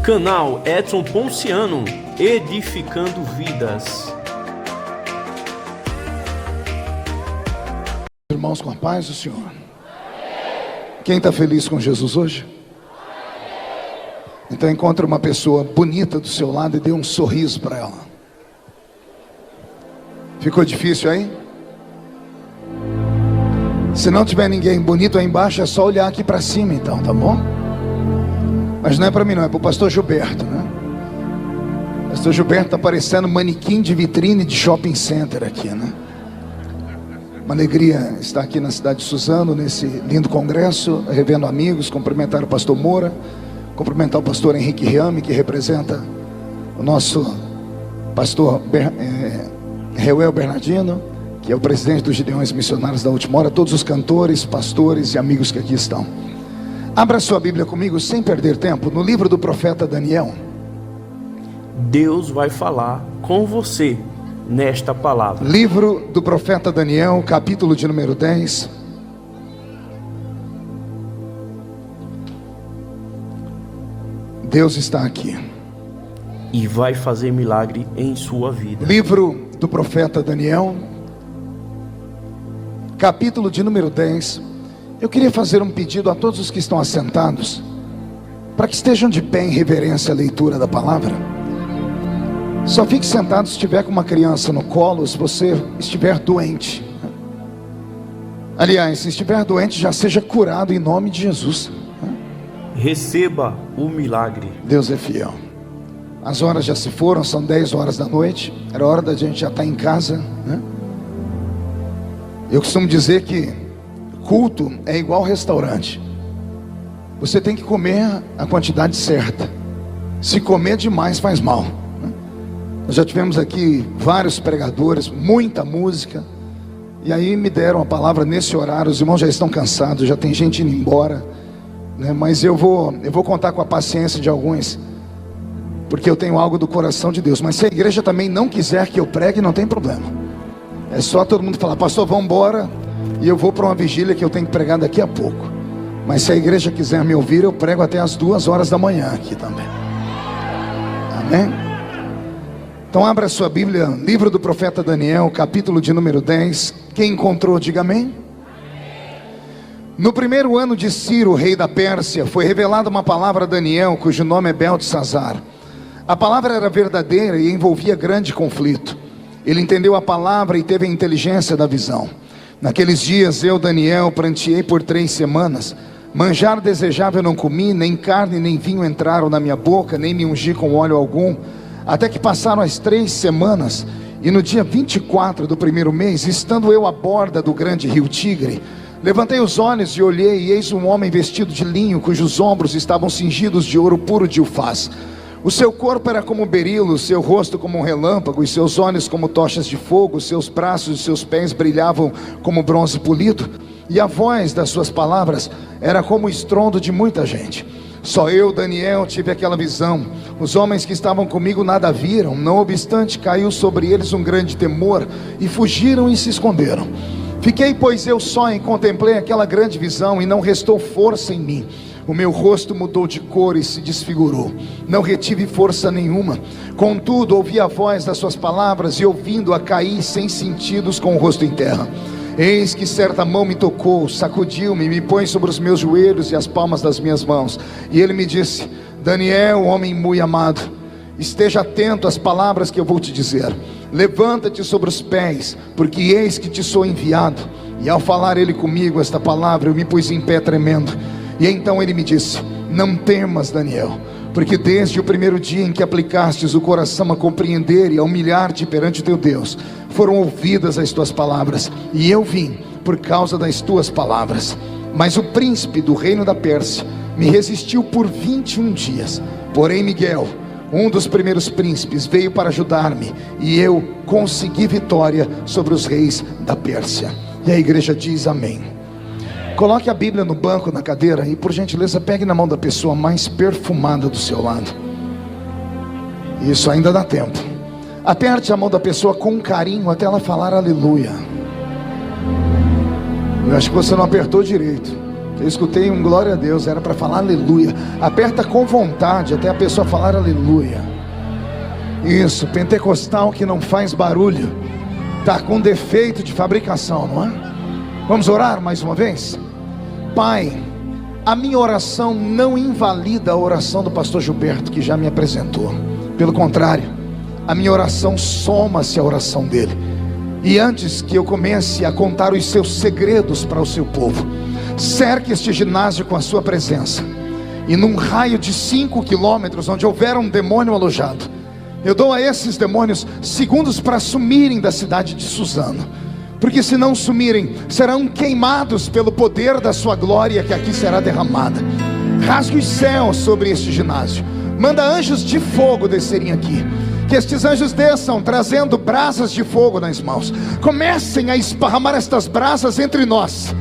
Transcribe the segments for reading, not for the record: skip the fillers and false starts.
Canal Edson Ponciano, edificando vidas. Irmãos, com a paz do Senhor. Quem está feliz com Jesus hoje? Então encontre uma pessoa bonita do seu lado e dê um sorriso para ela. Ficou difícil aí? Se não tiver ninguém bonito aí embaixo, é só olhar aqui para cima então, tá bom? Mas não é para mim não, é para o pastor Gilberto, né? O pastor Gilberto está parecendo manequim de vitrine de shopping center aqui, né? Uma alegria estar aqui na cidade de Suzano, nesse lindo congresso, revendo amigos, cumprimentar o pastor Moura, cumprimentar o pastor Henrique Riame, que representa o nosso pastor Reuel Bernardino, que é o presidente dos Gideões Missionários da Última Hora, todos os cantores, pastores e amigos que aqui estão. Abra sua Bíblia comigo, sem perder tempo, no livro do profeta Daniel. Deus vai falar com você nesta palavra. Livro do profeta Daniel, capítulo de número 10. Deus está aqui e vai fazer milagre em sua vida. Livro do profeta Daniel, capítulo de número 10. Eu queria fazer um pedido a todos os que estão assentados, para que estejam de pé em reverência à leitura da palavra. Só fique sentado se estiver com uma criança no colo, se você estiver doente. Aliás, se estiver doente, já seja curado em nome de Jesus. Receba o milagre. Deus é fiel. As horas já se foram, são 10 horas da noite. Era hora da gente já estar em casa, né? Eu costumo dizer que culto é igual restaurante. Você tem que comer a quantidade certa. Se comer demais faz mal, né? Nós já tivemos aqui vários pregadores, muita música, e aí me deram a palavra nesse horário. Os irmãos já estão cansados, já tem gente indo embora, né? Mas eu vou contar com a paciência de alguns, porque eu tenho algo do coração de Deus. Mas se a igreja também não quiser que eu pregue, não tem problema. É só todo mundo falar: pastor, vamos embora, e eu vou para uma vigília que eu tenho que pregar daqui a pouco. Mas se a igreja quiser me ouvir, eu prego até as 2 horas da manhã aqui também. Amém? Então abra a sua Bíblia, livro do profeta Daniel, capítulo de número 10. Quem encontrou, diga amém. No primeiro ano de Ciro, rei da Pérsia, foi revelada uma palavra a Daniel, cujo nome é Beltesazar. A palavra era verdadeira e envolvia grande conflito. Ele entendeu a palavra e teve a inteligência da visão. Naqueles dias eu, Daniel, pranteei por 3 semanas. Manjar desejável não comi, nem carne nem vinho entraram na minha boca, nem me ungi com óleo algum. Até que passaram as 3 semanas, e no dia 24 do primeiro mês, estando eu à borda do grande rio Tigre, levantei os olhos e olhei, e eis um homem vestido de linho, cujos ombros estavam cingidos de ouro puro de Ufaz. O seu corpo era como berilo, seu rosto como um relâmpago, e seus olhos como tochas de fogo, seus braços e seus pés brilhavam como bronze polido, e a voz das suas palavras era como o estrondo de muita gente. Só eu, Daniel, tive aquela visão. Os homens que estavam comigo nada viram, não obstante caiu sobre eles um grande temor, e fugiram e se esconderam. Fiquei, pois, eu só e contemplei aquela grande visão, e não restou força em mim. O meu rosto mudou de cor e se desfigurou. Não retive força nenhuma. Contudo, ouvi a voz das suas palavras, e ouvindo-a caí sem sentidos com o rosto em terra. Eis que certa mão me tocou, sacudiu-me, me põe sobre os meus joelhos e as palmas das minhas mãos. E ele me disse: Daniel, homem muito amado, esteja atento às palavras que eu vou te dizer. Levanta-te sobre os pés, porque eis que te sou enviado. E ao falar ele comigo esta palavra, eu me pus em pé tremendo. E então ele me disse: não temas, Daniel, porque desde o primeiro dia em que aplicastes o coração a compreender e a humilhar-te perante o teu Deus, foram ouvidas as tuas palavras, e eu vim por causa das tuas palavras. Mas o príncipe do reino da Pérsia me resistiu por 21 dias. Porém Miguel, um dos primeiros príncipes, veio para ajudar-me, e eu consegui vitória sobre os reis da Pérsia. E a igreja diz amém. Coloque a Bíblia no banco, na cadeira, e por gentileza pegue na mão da pessoa mais perfumada do seu lado. Isso ainda dá tempo. Aperte a mão da pessoa com carinho até ela falar aleluia. Eu acho que você não apertou direito. Eu escutei um glória a Deus, era para falar aleluia. Aperta com vontade até a pessoa falar aleluia. Isso, pentecostal que não faz barulho, está com defeito de fabricação, não é? Vamos orar mais uma vez? Pai, a minha oração não invalida a oração do pastor Gilberto, que já me apresentou. Pelo contrário, a minha oração soma-se à oração dele. E antes que eu comece a contar os seus segredos para o seu povo, cerque este ginásio com a sua presença. E num raio de 5 quilômetros, onde houver um demônio alojado, eu dou a esses demônios segundos para sumirem da cidade de Suzano. Porque se não sumirem, serão queimados pelo poder da sua glória que aqui será derramada. Rasgue os céus sobre este ginásio. Manda anjos de fogo descerem aqui. Que estes anjos desçam trazendo brasas de fogo nas mãos. Comecem a esparramar estas brasas entre nós.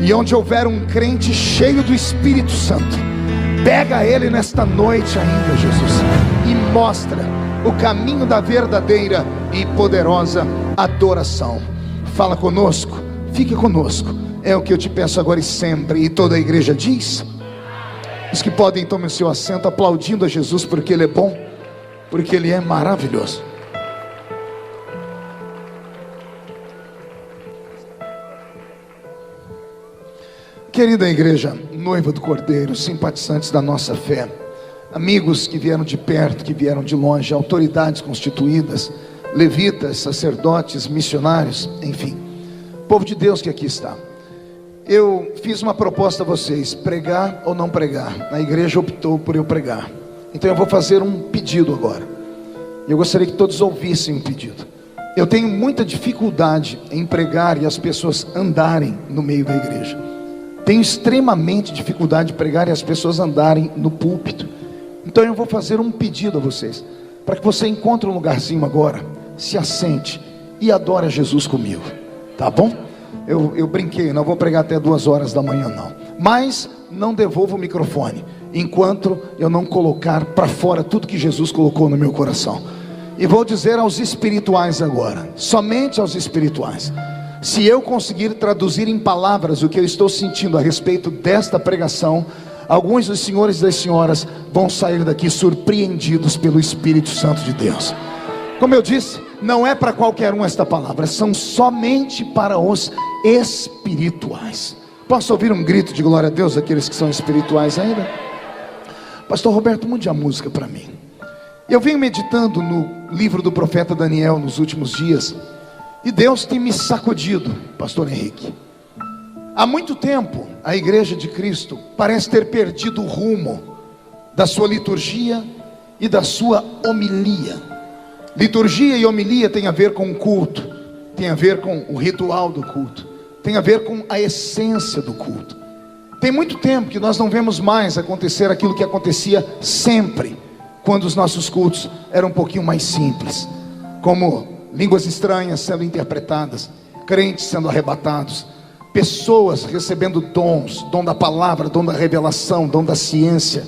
E onde houver um crente cheio do Espírito Santo, pega ele nesta noite ainda, Jesus, e mostra o caminho da verdadeira e poderosa adoração. Fala conosco, fique conosco. É o que eu te peço agora e sempre. E toda a igreja diz. Os que podem, tomem o seu assento, aplaudindo a Jesus, porque Ele é bom, porque Ele é maravilhoso. Querida igreja, noiva do Cordeiro, simpatizantes da nossa fé, amigos que vieram de perto, que vieram de longe, autoridades constituídas, levitas, sacerdotes, missionários, enfim, povo de Deus que aqui está. Eu fiz uma proposta a vocês, pregar ou não pregar. A igreja optou por eu pregar. Então eu vou fazer um pedido agora. Eu gostaria que todos ouvissem o pedido. Eu tenho muita dificuldade em pregar e as pessoas andarem no meio da igreja. Tenho extremamente dificuldade de pregar e as pessoas andarem no púlpito. Então eu vou fazer um pedido a vocês, para que você encontre um lugarzinho agora, se assente e adore a Jesus comigo, tá bom? Eu brinquei, não vou pregar até 2 horas da manhã não, mas não devolvo o microfone enquanto eu não colocar para fora tudo que Jesus colocou no meu coração. E vou dizer aos espirituais agora, somente aos espirituais, se eu conseguir traduzir em palavras o que eu estou sentindo a respeito desta pregação, alguns dos senhores e das senhoras vão sair daqui surpreendidos pelo Espírito Santo de Deus. Como eu disse, não é para qualquer um esta palavra, são somente para os espirituais. Posso ouvir um grito de glória a Deus daqueles que são espirituais ainda? Pastor Roberto, mude a música para mim. Eu venho meditando no livro do profeta Daniel nos últimos dias, e Deus tem me sacudido, pastor Henrique. Há muito tempo a igreja de Cristo parece ter perdido o rumo da sua liturgia e da sua homilia. Liturgia e homilia tem a ver com o culto, tem a ver com o ritual do culto, tem a ver com a essência do culto. Tem muito tempo que nós não vemos mais acontecer aquilo que acontecia sempre, quando os nossos cultos eram um pouquinho mais simples, como línguas estranhas sendo interpretadas, crentes sendo arrebatados, pessoas recebendo dons, dom da palavra, dom da revelação, dom da ciência.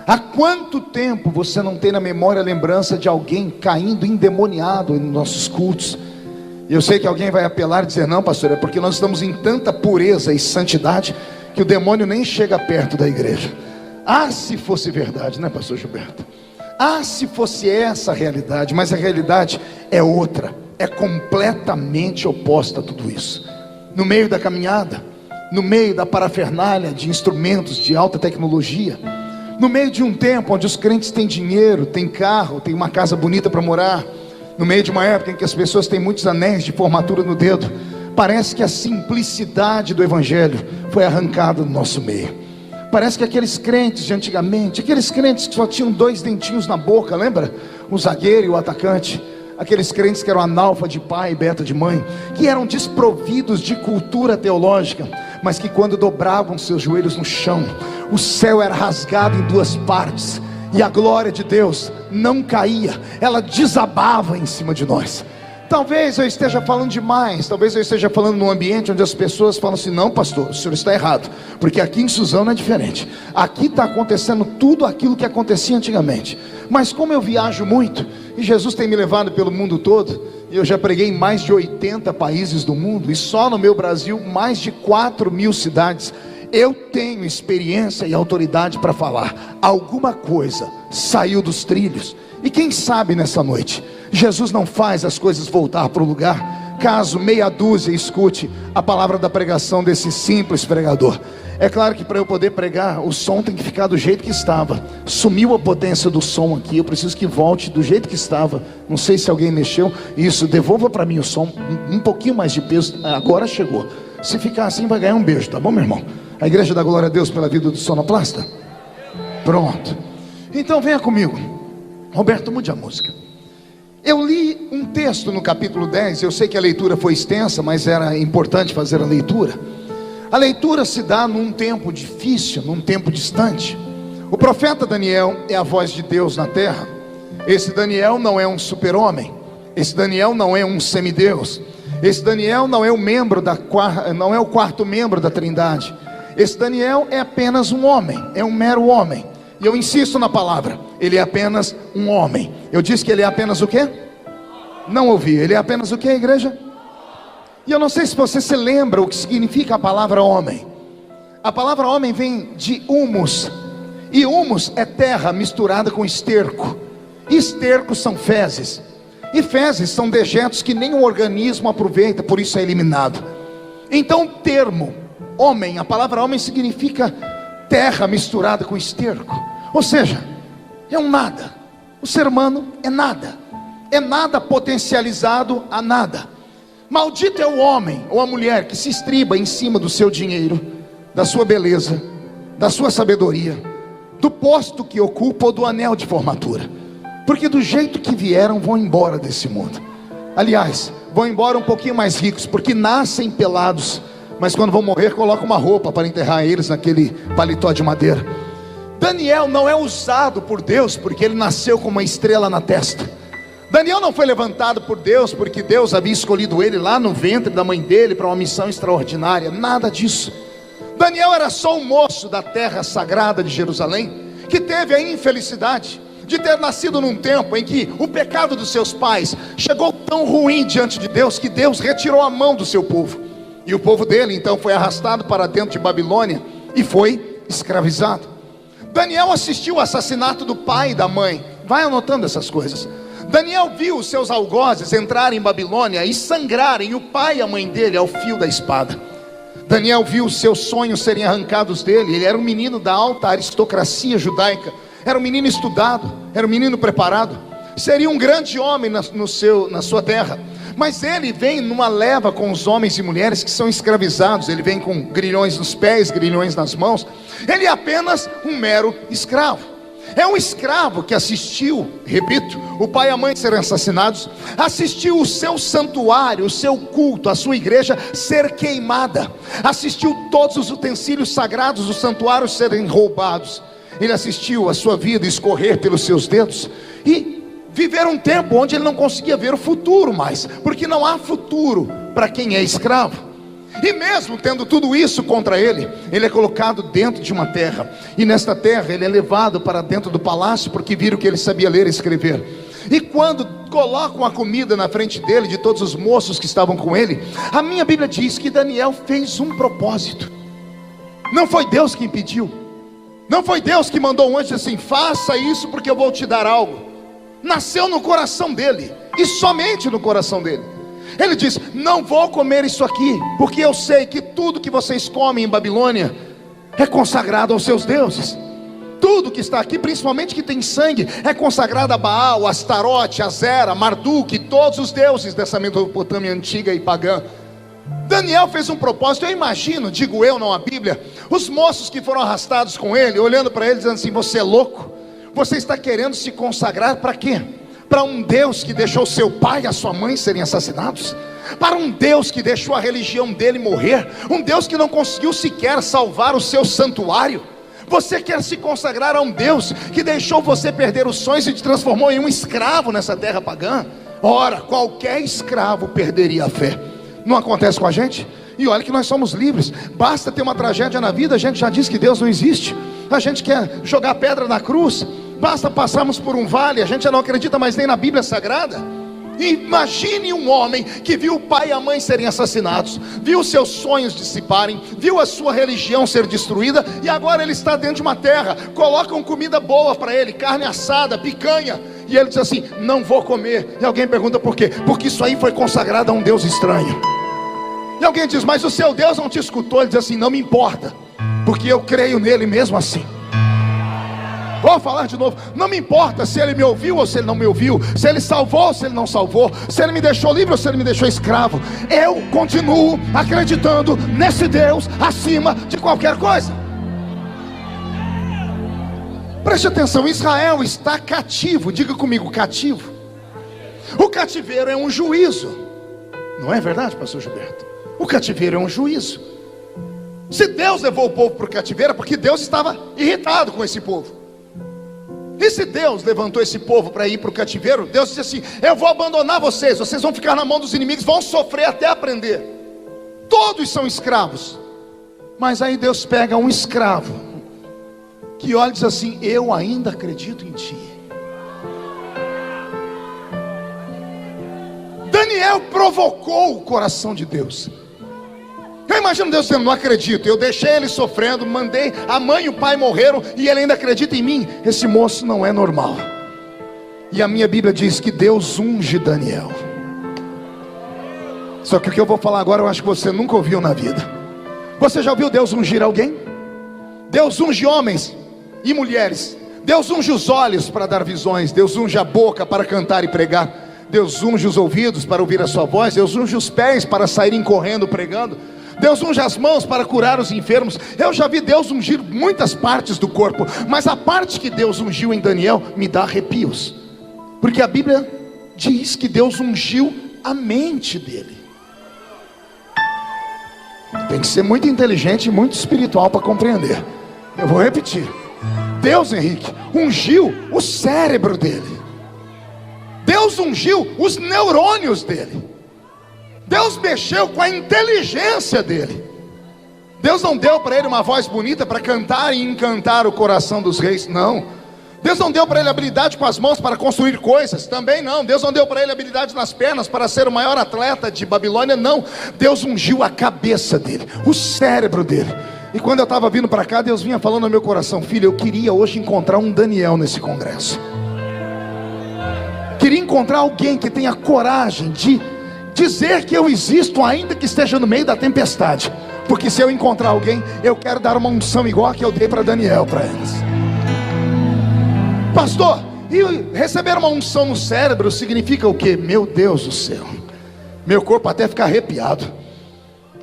Há quanto tempo você não tem na memória a lembrança de alguém caindo endemoniado em nossos cultos? Eu sei que alguém vai apelar e dizer, não pastor, é porque nós estamos em tanta pureza e santidade, que o demônio nem chega perto da igreja. Ah, se fosse verdade, né pastor Gilberto? Ah, se fosse essa a realidade, mas a realidade é outra, é completamente oposta a tudo isso. No meio da caminhada, no meio da parafernália de instrumentos de alta tecnologia, no meio de um tempo onde os crentes têm dinheiro, têm carro, têm uma casa bonita para morar, no meio de uma época em que as pessoas têm muitos anéis de formatura no dedo, parece que a simplicidade do evangelho foi arrancada do nosso meio. Parece que aqueles crentes de antigamente, aqueles crentes que só tinham 2 dentinhos na boca, lembra? O zagueiro e o atacante. Aqueles crentes que eram analfa de pai e beta de mãe, que eram desprovidos de cultura teológica, mas que quando dobravam seus joelhos no chão, o céu era rasgado em 2 partes, e a glória de Deus não caía, ela desabava em cima de nós. Talvez eu esteja falando demais, talvez eu esteja falando num ambiente onde as pessoas falam assim, não pastor, o senhor está errado, porque aqui em Suzano é diferente, aqui está acontecendo tudo aquilo que acontecia antigamente. Mas como eu viajo muito, e Jesus tem me levado pelo mundo todo, e eu já preguei em mais de 80 países do mundo, e só no meu Brasil mais de 4.000 cidades, Eu tenho experiência e autoridade para falar. Alguma coisa saiu dos trilhos. E quem sabe nessa noite Jesus não faz as coisas voltar para o lugar, caso meia dúzia escute a palavra da pregação desse simples pregador. É claro que para eu poder pregar, o som tem que ficar do jeito que estava. Sumiu a potência do som aqui, eu preciso que volte do jeito que estava. Não sei se alguém mexeu. Isso, devolva para mim o som, um pouquinho mais de peso. Agora chegou. Se ficar assim vai ganhar um beijo, tá bom, meu irmão? A igreja dá glória a Deus pela vida do sonoplasta? Pronto. Então venha comigo. Roberto, mude a música. Eu li um texto no capítulo 10. Eu sei que a leitura foi extensa, mas era importante fazer a leitura. A leitura se dá num tempo difícil, num tempo distante. O profeta Daniel é a voz de Deus na terra. Esse Daniel não é um super-homem. Esse Daniel não é um semideus. Esse Daniel não é o quarto membro da Trindade. Esse Daniel é apenas um homem, é um mero homem. E eu insisto na palavra, ele é apenas um homem. Eu disse que ele é apenas o quê? Não ouvi, ele é apenas o quê, igreja? E eu não sei se você se lembra o que significa a palavra homem. A palavra homem vem de humus. E humus é terra misturada com esterco. E estercos são fezes. E fezes são dejetos que nenhum organismo aproveita, por isso é eliminado. Então o termo homem, a palavra homem significa terra misturada com esterco. Ou seja, é um nada. O ser humano é nada. É nada potencializado a nada. Maldito é o homem ou a mulher que se estriba em cima do seu dinheiro, da sua beleza, da sua sabedoria, do posto que ocupa ou do anel de formatura. Porque do jeito que vieram vão embora desse mundo. Aliás, vão embora um pouquinho mais ricos, porque nascem pelados, mas quando vão morrer colocam uma roupa para enterrar eles naquele paletó de madeira. Daniel não é usado por Deus porque ele nasceu com uma estrela na testa. Daniel não foi levantado por Deus porque Deus havia escolhido ele lá no ventre da mãe dele para uma missão extraordinária. Nada disso. Daniel era só um moço da terra sagrada de Jerusalém, que teve a infelicidade de ter nascido num tempo em que o pecado dos seus pais chegou tão ruim diante de Deus, que Deus retirou a mão do seu povo. E o povo dele então foi arrastado para dentro de Babilônia e foi escravizado. Daniel assistiu ao assassinato do pai e da mãe. Vai anotando essas coisas. Daniel viu os seus algozes entrarem em Babilônia e sangrarem o pai e a mãe dele ao fio da espada. Daniel viu os seus sonhos serem arrancados dele. Ele era um menino da alta aristocracia judaica. Era um menino estudado, era um menino preparado. Seria um grande homem na sua terra. Mas ele vem numa leva com os homens e mulheres que são escravizados. Ele vem com grilhões nos pés, grilhões nas mãos. Ele é apenas um mero escravo. É um escravo que assistiu, repito, o pai e a mãe serem assassinados, assistiu o seu santuário, o seu culto, a sua igreja ser queimada, assistiu todos os utensílios sagrados do santuário serem roubados. Ele assistiu a sua vida escorrer pelos seus dedos e viver um tempo onde ele não conseguia ver o futuro mais, porque não há futuro para quem é escravo. E mesmo tendo tudo isso contra ele, ele é colocado dentro de uma terra. E nesta terra ele é levado para dentro do palácio, porque viram que ele sabia ler e escrever. E quando colocam a comida na frente dele, de todos os moços que estavam com ele, a minha Bíblia diz que Daniel fez um propósito. Não foi Deus que impediu. Não foi Deus que mandou um anjo assim: faça isso porque eu vou te dar algo. Nasceu no coração dele, e somente no coração dele. Ele diz: não vou comer isso aqui, porque eu sei que tudo que vocês comem em Babilônia é consagrado aos seus deuses. Tudo que está aqui, principalmente que tem sangue, é consagrado a Baal, Astarote, Azera, Marduk, todos os deuses dessa Mesopotâmia antiga e pagã. Daniel fez um propósito. Eu imagino, digo eu, não a Bíblia, os moços que foram arrastados com ele, olhando para ele, dizendo assim: você é louco? Você está querendo se consagrar para quê? Para um Deus que deixou seu pai e a sua mãe serem assassinados? Para um Deus que deixou a religião dele morrer? Um Deus que não conseguiu sequer salvar o seu santuário? Você quer se consagrar a um Deus que deixou você perder os sonhos e te transformou em um escravo nessa terra pagã? Ora, qualquer escravo perderia a fé. Não acontece com a gente? E olha que nós somos livres. Basta ter uma tragédia na vida, a gente já diz que Deus não existe. A gente quer jogar pedra na cruz. Basta passarmos por um vale, a gente já não acredita mais nem na Bíblia Sagrada. Imagine um homem que viu o pai e a mãe serem assassinados, viu seus sonhos dissiparem, viu a sua religião ser destruída, e agora ele está dentro de uma terra, colocam comida boa para ele, carne assada, picanha, e ele diz assim: não vou comer. E alguém pergunta por quê? Porque isso aí foi consagrado a um Deus estranho. E alguém diz: mas o seu Deus não te escutou. Ele diz assim: não me importa, porque eu creio nele mesmo assim. Vou falar de novo: não me importa se ele me ouviu ou se ele não me ouviu, se ele salvou ou se ele não salvou, se ele me deixou livre ou se ele me deixou escravo. Eu continuo acreditando nesse Deus acima de qualquer coisa. Preste atenção: Israel está cativo. Diga comigo: cativo. O cativeiro é um juízo. Não é verdade, pastor Gilberto? O cativeiro é um juízo. Se Deus levou o povo para o cativeiro, é porque Deus estava irritado com esse povo. E se Deus levantou esse povo para ir para o cativeiro, Deus disse assim: eu vou abandonar vocês, vocês vão ficar na mão dos inimigos, vão sofrer até aprender. Todos são escravos. Mas aí Deus pega um escravo que olha e diz assim: eu ainda acredito em ti. Daniel provocou o coração de Deus. Eu imagino Deus dizendo: não acredito, eu deixei ele sofrendo, mandei a mãe e o pai morreram, e ele ainda acredita em mim. Esse moço não é normal. E a minha Bíblia diz que Deus unge Daniel. Só que o que eu vou falar agora eu acho que você nunca ouviu na vida. Você já ouviu Deus ungir alguém? Deus unge homens e mulheres. Deus unge os olhos para dar visões. Deus unge a boca para cantar e pregar. Deus unge os ouvidos para ouvir a sua voz. Deus unge os pés para saírem correndo pregando. Deus unge as mãos para curar os enfermos. Eu já vi Deus ungir muitas partes do corpo, mas a parte que Deus ungiu em Daniel me dá arrepios, porque a Bíblia diz que Deus ungiu a mente dele. Tem que ser muito inteligente e muito espiritual para compreender. Eu vou repetir: Deus, Henrique, ungiu o cérebro dele. Deus ungiu os neurônios dele. Deus mexeu com a inteligência dele. Deus não deu para ele uma voz bonita para cantar e encantar o coração dos reis, não. Deus não deu para ele habilidade com as mãos para construir coisas, também não. Deus não deu para ele habilidade nas pernas para ser o maior atleta de Babilônia, não. Deus ungiu a cabeça dele, o cérebro dele. E quando eu estava vindo para cá, Deus vinha falando no meu coração: filho, eu queria hoje encontrar um Daniel nesse congresso. Queria encontrar alguém que tenha coragem de dizer que eu existo, ainda que esteja no meio da tempestade. Porque se eu encontrar alguém, eu quero dar uma unção igual a que eu dei para Daniel para eles. Pastor, e receber uma unção no cérebro significa o quê? Meu Deus do céu, meu corpo até fica arrepiado.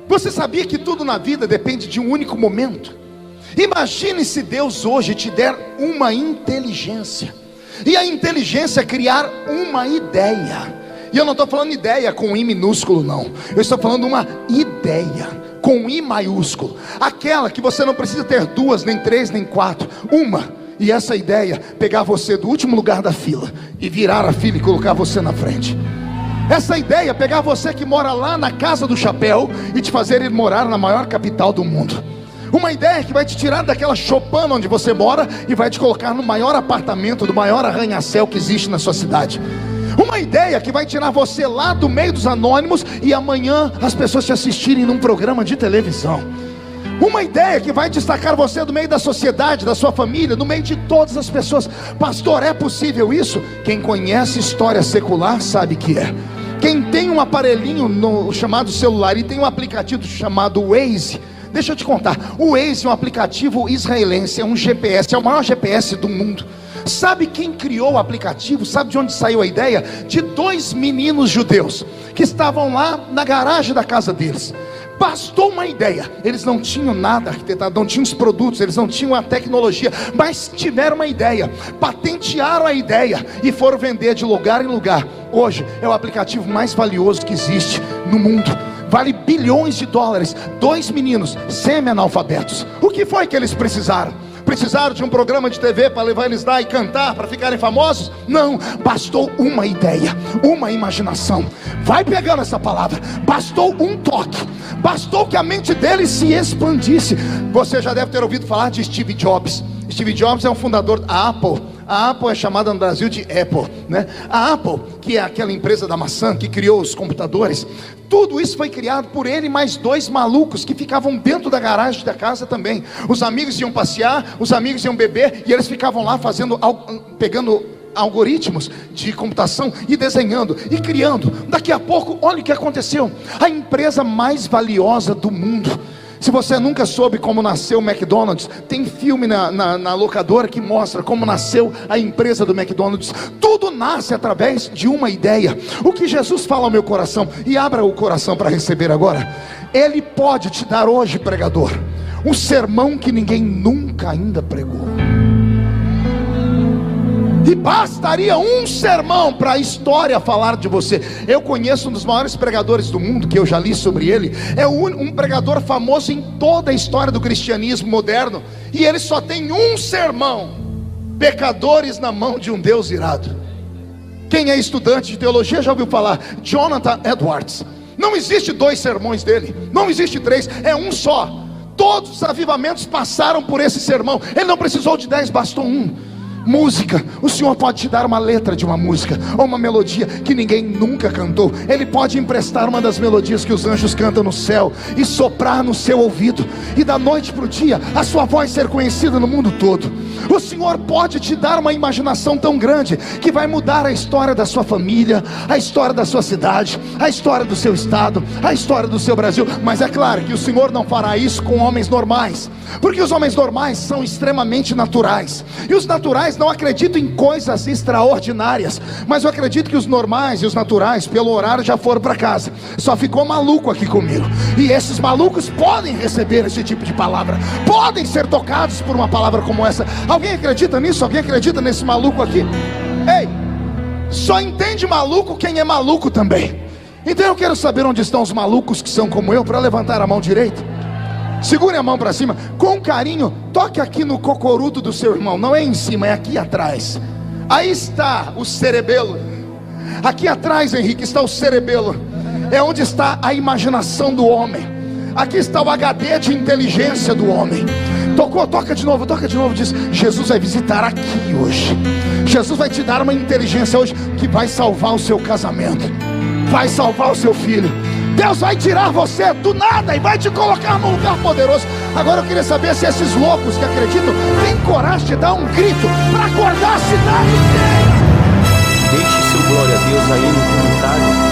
Você sabia que tudo na vida depende de um único momento? Imagine se Deus hoje te der uma inteligência, e a inteligência é criar uma ideia. E eu não estou falando ideia com I minúsculo, não. Eu estou falando uma ideia com I maiúsculo. Aquela que você não precisa ter duas, nem três, nem quatro. Uma. E essa ideia: pegar você do último lugar da fila e virar a fila e colocar você na frente. Essa ideia: pegar você que mora lá na Casa do Chapéu e te fazer ir morar na maior capital do mundo. Uma ideia que vai te tirar daquela chopana onde você mora e vai te colocar no maior apartamento do maior arranha-céu que existe na sua cidade. Uma ideia que vai tirar você lá do meio dos anônimos e amanhã as pessoas te assistirem num programa de televisão. Uma ideia que vai destacar você do meio da sociedade, da sua família, no meio de todas as pessoas. Pastor, é possível isso? Quem conhece história secular sabe que é. Quem tem um aparelhinho chamado celular e tem um aplicativo chamado Waze, deixa eu te contar, o Waze é um aplicativo israelense, é um GPS, é o maior GPS do mundo. Sabe quem criou o aplicativo? Sabe de onde saiu a ideia? De 2 meninos judeus que estavam lá na garagem da casa deles. Bastou uma ideia. Eles não tinham nada arquitetado, não tinham os produtos, eles não tinham a tecnologia, mas tiveram uma ideia, patentearam a ideia e foram vender de lugar em lugar. Hoje é o aplicativo mais valioso que existe no mundo. Vale bilhões de dólares. 2 meninos semi-analfabetos. O que foi que eles precisaram? Precisaram de um programa de TV para levar eles lá e cantar, para ficarem famosos? Não, bastou uma ideia, uma imaginação. Vai pegando essa palavra. Bastou um toque, bastou que a mente deles se expandisse. Você já deve ter ouvido falar de Steve Jobs. Steve Jobs é um fundador da Apple. A Apple é chamada no Brasil de Apple, né? A Apple, que é aquela empresa da maçã que criou os computadores, tudo isso foi criado por ele e mais 2 malucos que ficavam dentro da garagem da casa também. Os amigos iam passear, os amigos iam beber, e eles ficavam lá pegando algoritmos de computação e desenhando e criando. Daqui a pouco, olha o que aconteceu. A empresa mais valiosa do mundo. Se você nunca soube como nasceu o McDonald's, tem filme na locadora que mostra como nasceu a empresa do McDonald's. Tudo nasce através de uma ideia. O que Jesus fala ao meu coração, e abra o coração para receber agora. Ele pode te dar hoje, pregador, um sermão que ninguém nunca ainda pregou. E bastaria um sermão para a história falar de você. Eu conheço um dos maiores pregadores do mundo, que eu já li sobre ele. É um pregador famoso em toda a história do cristianismo moderno. E ele só tem um sermão: pecadores na mão de um Deus irado. Quem é estudante de teologia já ouviu falar? Jonathan Edwards. Não existe 2 sermões dele, não existe 3, é um só. Todos os avivamentos passaram por esse sermão. Ele não precisou de 10, bastou um. Música, o Senhor pode te dar uma letra de uma música, ou uma melodia que ninguém nunca cantou. Ele pode emprestar uma das melodias que os anjos cantam no céu e soprar no seu ouvido, e da noite para o dia a sua voz ser conhecida no mundo todo. O Senhor pode te dar uma imaginação tão grande que vai mudar a história da sua família, a história da sua cidade, a história do seu estado, a história do seu Brasil. Mas é claro que o Senhor não fará isso com homens normais, porque os homens normais são extremamente naturais, e os naturais não acreditam em coisas extraordinárias. Mas eu acredito que os normais e os naturais, pelo horário, já foram para casa. Só ficou maluco aqui comigo, e esses malucos podem receber esse tipo de palavra, podem ser tocados por uma palavra como essa. Alguém acredita nisso? Alguém acredita nesse maluco aqui? Ei, só entende maluco quem é maluco também. Então eu quero saber onde estão os malucos que são como eu, para levantar a mão direita. Segure a mão para cima, com carinho, toque aqui no cocoruto do seu irmão. Não é em cima, é aqui atrás. Aí está o cerebelo. Aqui atrás, Henrique, está o cerebelo. É onde está a imaginação do homem. Aqui está o HD de inteligência do homem. Tocou, toca de novo, diz: Jesus vai visitar aqui hoje. Jesus vai te dar uma inteligência hoje que vai salvar o seu casamento, vai salvar o seu filho. Deus vai tirar você do nada e vai te colocar num lugar poderoso. Agora eu queria saber se esses loucos que acreditam têm coragem de dar um grito para acordar a cidade inteira. Deixe seu glória a Deus aí no comentário.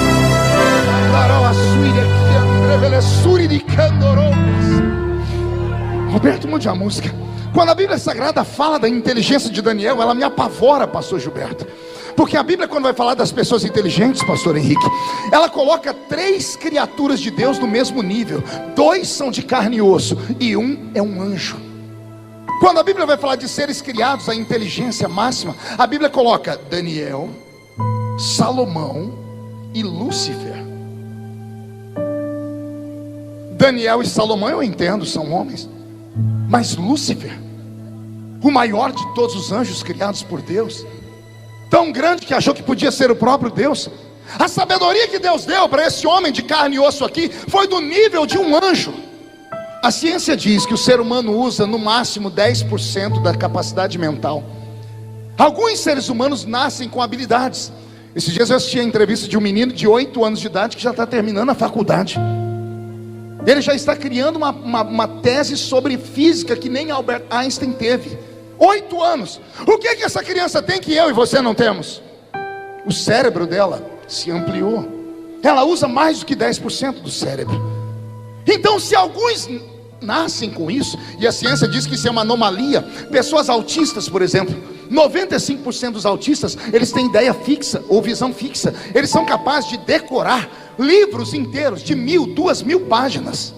Roberto, mude a música. Quando a Bíblia Sagrada fala da inteligência de Daniel, ela me apavora, pastor Gilberto. Porque a Bíblia, quando vai falar das pessoas inteligentes, pastor Henrique, ela coloca 3 criaturas de Deus no mesmo nível. 2 são de carne e osso, e um é um anjo. Quando a Bíblia vai falar de seres criados, a inteligência máxima, a Bíblia coloca Daniel, Salomão e Lúcifer. Daniel e Salomão eu entendo, são homens. Mas Lúcifer, o maior de todos os anjos criados por Deus, tão grande que achou que podia ser o próprio Deus. A sabedoria que Deus deu para esse homem de carne e osso aqui foi do nível de um anjo. A ciência diz que o ser humano usa no máximo 10% da capacidade mental. Alguns seres humanos nascem com habilidades. Esses dias eu assisti a entrevista de um menino de 8 anos de idade que já está terminando a faculdade. Ele já está criando uma tese sobre física que nem Albert Einstein teve. 8 anos. O que essa criança tem que eu e você não temos? O cérebro dela se ampliou. Ela usa mais do que 10% do cérebro. Então, se alguns nascem com isso, e a ciência diz que isso é uma anomalia. Pessoas autistas, por exemplo, 95% dos autistas, eles têm ideia fixa ou visão fixa. Eles são capazes de decorar livros inteiros de 1.000, 2.000 páginas.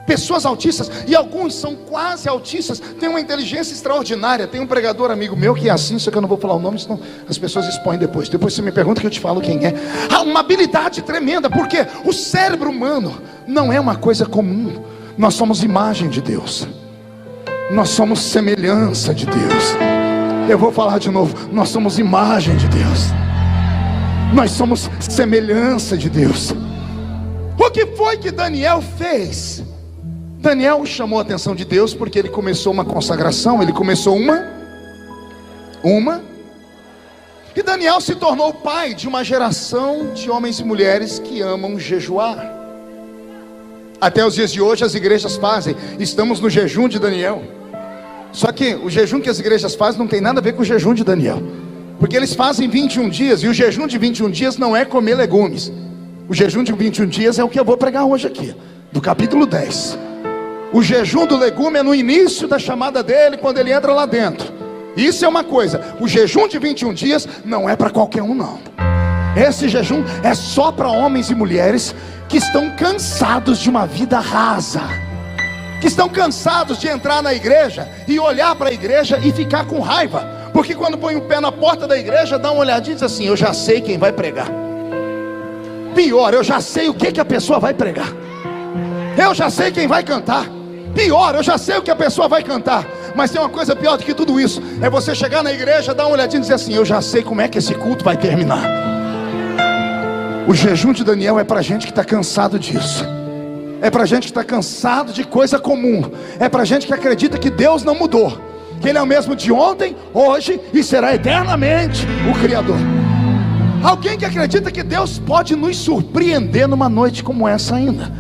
Pessoas autistas, e alguns são quase autistas, têm uma inteligência extraordinária. Tem um pregador amigo meu que é assim, só que eu não vou falar o nome, senão as pessoas expõem depois. Depois você me pergunta que eu te falo quem é. Há uma habilidade tremenda, porque o cérebro humano não é uma coisa comum. Nós somos imagem de Deus, nós somos semelhança de Deus. Eu vou falar de novo, nós somos imagem de Deus, nós somos semelhança de Deus. O que foi que Daniel fez? Daniel chamou a atenção de Deus porque ele começou uma consagração, ele começou uma uma. E Daniel se tornou pai de uma geração de homens e mulheres que amam jejuar. Até os dias de hoje as igrejas fazem. Estamos no jejum de Daniel. Só que o jejum que as igrejas fazem não tem nada a ver com o jejum de Daniel. Porque eles fazem 21 dias. E o jejum de 21 dias não é comer legumes. O jejum de 21 dias é o que eu vou pregar hoje aqui, do capítulo 10. O jejum do legume é no início da chamada dele, quando ele entra lá dentro. Isso é uma coisa. O jejum de 21 dias não é para qualquer um, não. Esse jejum é só para homens e mulheres que estão cansados de uma vida rasa, que estão cansados de entrar na igreja e olhar para a igreja e ficar com raiva, porque quando põe o pé na porta da igreja, dá uma olhadinha e diz assim: eu já sei quem vai pregar. Pior, eu já sei o que a pessoa vai pregar. Eu já sei quem vai cantar. Pior, eu já sei o que a pessoa vai cantar. Mas tem uma coisa pior do que tudo isso: é você chegar na igreja, dar uma olhadinha e dizer assim: eu já sei como é que esse culto vai terminar. O jejum de Daniel é para gente que está cansado disso. É para gente que está cansado de coisa comum. É para gente que acredita que Deus não mudou, que Ele é o mesmo de ontem, hoje e será eternamente o Criador. Alguém que acredita que Deus pode nos surpreender numa noite como essa ainda.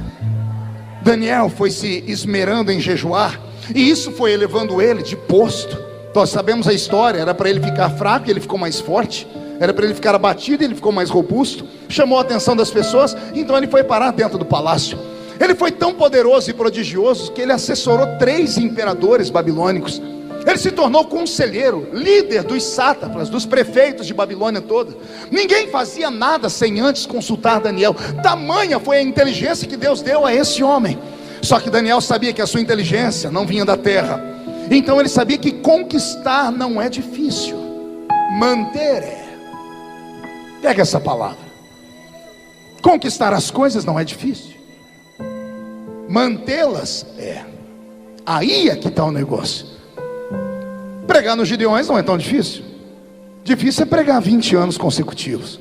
Daniel foi se esmerando em jejuar, e isso foi elevando ele de posto. Nós sabemos a história. Era para ele ficar fraco e ele ficou mais forte. Era para ele ficar abatido e ele ficou mais robusto. Chamou a atenção das pessoas, então ele foi parar dentro do palácio. Ele foi tão poderoso e prodigioso que ele assessorou 3 imperadores babilônicos. Ele se tornou conselheiro, líder dos sátrapas, dos prefeitos de Babilônia toda. Ninguém fazia nada sem antes consultar Daniel. Tamanha foi a inteligência que Deus deu a esse homem. Só que Daniel sabia que a sua inteligência não vinha da terra. Então ele sabia que conquistar não é difícil, manter é. Pega essa palavra. Conquistar as coisas não é difícil, mantê-las é. Aí é que está o negócio. Pregar nos Gideões não é tão difícil. Difícil é pregar 20 anos consecutivos.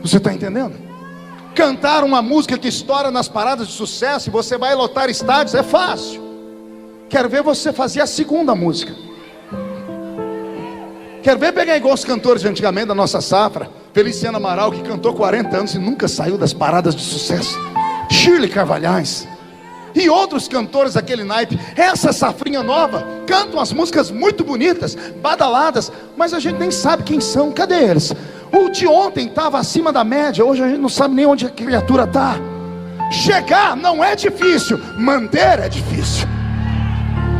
Você está entendendo? Cantar uma música que estoura nas paradas de sucesso e você vai lotar estádios é fácil. Quero ver você fazer a segunda música. Quero ver pegar igual os cantores de antigamente da nossa safra, Feliciano Amaral, que cantou 40 anos e nunca saiu das paradas de sucesso, Shirley Carvalhais e outros cantores daquele naipe. Essa safrinha nova cantam as músicas muito bonitas, badaladas, mas a gente nem sabe quem são. Cadê eles? O de ontem estava acima da média, hoje a gente não sabe nem onde a criatura está. Chegar não é difícil, manter é difícil.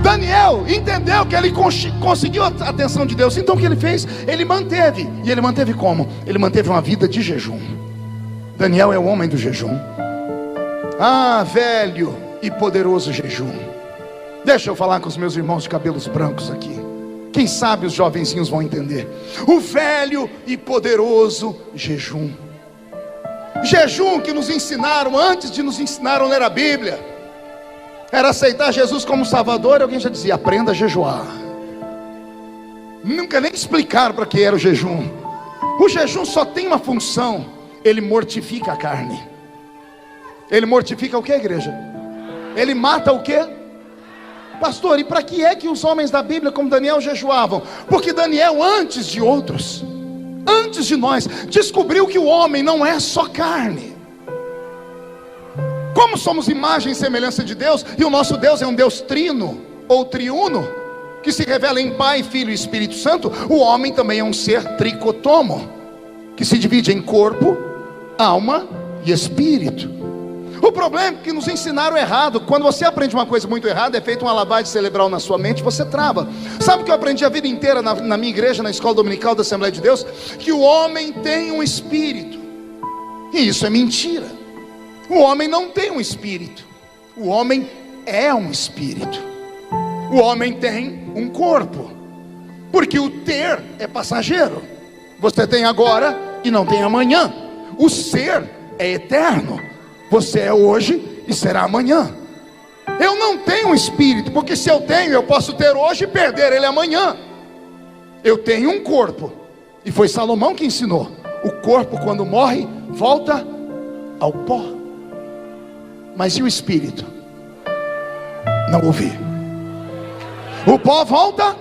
Daniel entendeu que ele conseguiu a atenção de Deus. Então o que ele fez? Ele manteve. E ele manteve como? Ele manteve uma vida de jejum. Daniel é o homem do jejum. Ah, velho e poderoso jejum. Deixa eu falar com os meus irmãos de cabelos brancos aqui. Quem sabe os jovenzinhos vão entender. O velho e poderoso jejum. Jejum que nos ensinaram, antes de nos ensinar a ler a Bíblia, era aceitar Jesus como Salvador. E alguém já dizia: aprenda a jejuar. Nunca nem explicaram para que era o jejum. O jejum só tem uma função: ele mortifica a carne. Ele mortifica o que, igreja? Ele mata o que? Pastor, e para que é que os homens da Bíblia como Daniel jejuavam? Porque Daniel, antes de outros, antes de nós, descobriu que o homem não é só carne. Como somos imagem e semelhança de Deus, e o nosso Deus é um Deus trino ou triuno, que se revela em Pai, Filho e Espírito Santo, o homem também é um ser tricotomo, que se divide em corpo, alma e espírito. O problema é que nos ensinaram errado. Quando você aprende uma coisa muito errada, é feito uma lavagem cerebral na sua mente, você trava. Sabe o que eu aprendi a vida inteira na minha igreja, na escola dominical da Assembleia de Deus? Que o homem tem um espírito. E isso é mentira. O homem não tem um espírito. O homem é um espírito. O homem tem um corpo. Porque o ter é passageiro. Você tem agora e não tem amanhã. O ser é eterno. Você é hoje e será amanhã. Eu não tenho um espírito, porque se eu tenho, eu posso ter hoje e perder ele amanhã. Eu tenho um corpo, e foi Salomão que ensinou: o corpo quando morre, volta ao pó. Mas e o espírito? Não ouvi. O pó volta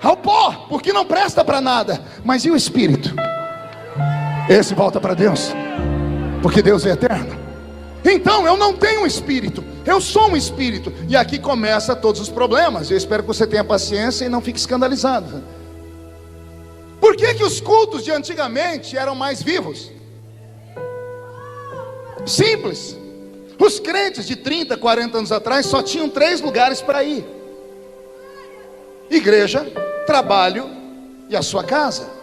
ao pó, porque não presta para nada. Mas e o espírito? Esse volta para Deus, porque Deus é eterno. Então eu não tenho um espírito, eu sou um espírito. E aqui começa todos os problemas. Eu espero que você tenha paciência e não fique escandalizado. Por que os cultos de antigamente eram mais vivos? Simples. Os crentes de 30, 40 anos atrás só tinham 3 lugares para ir: igreja, trabalho e a sua casa.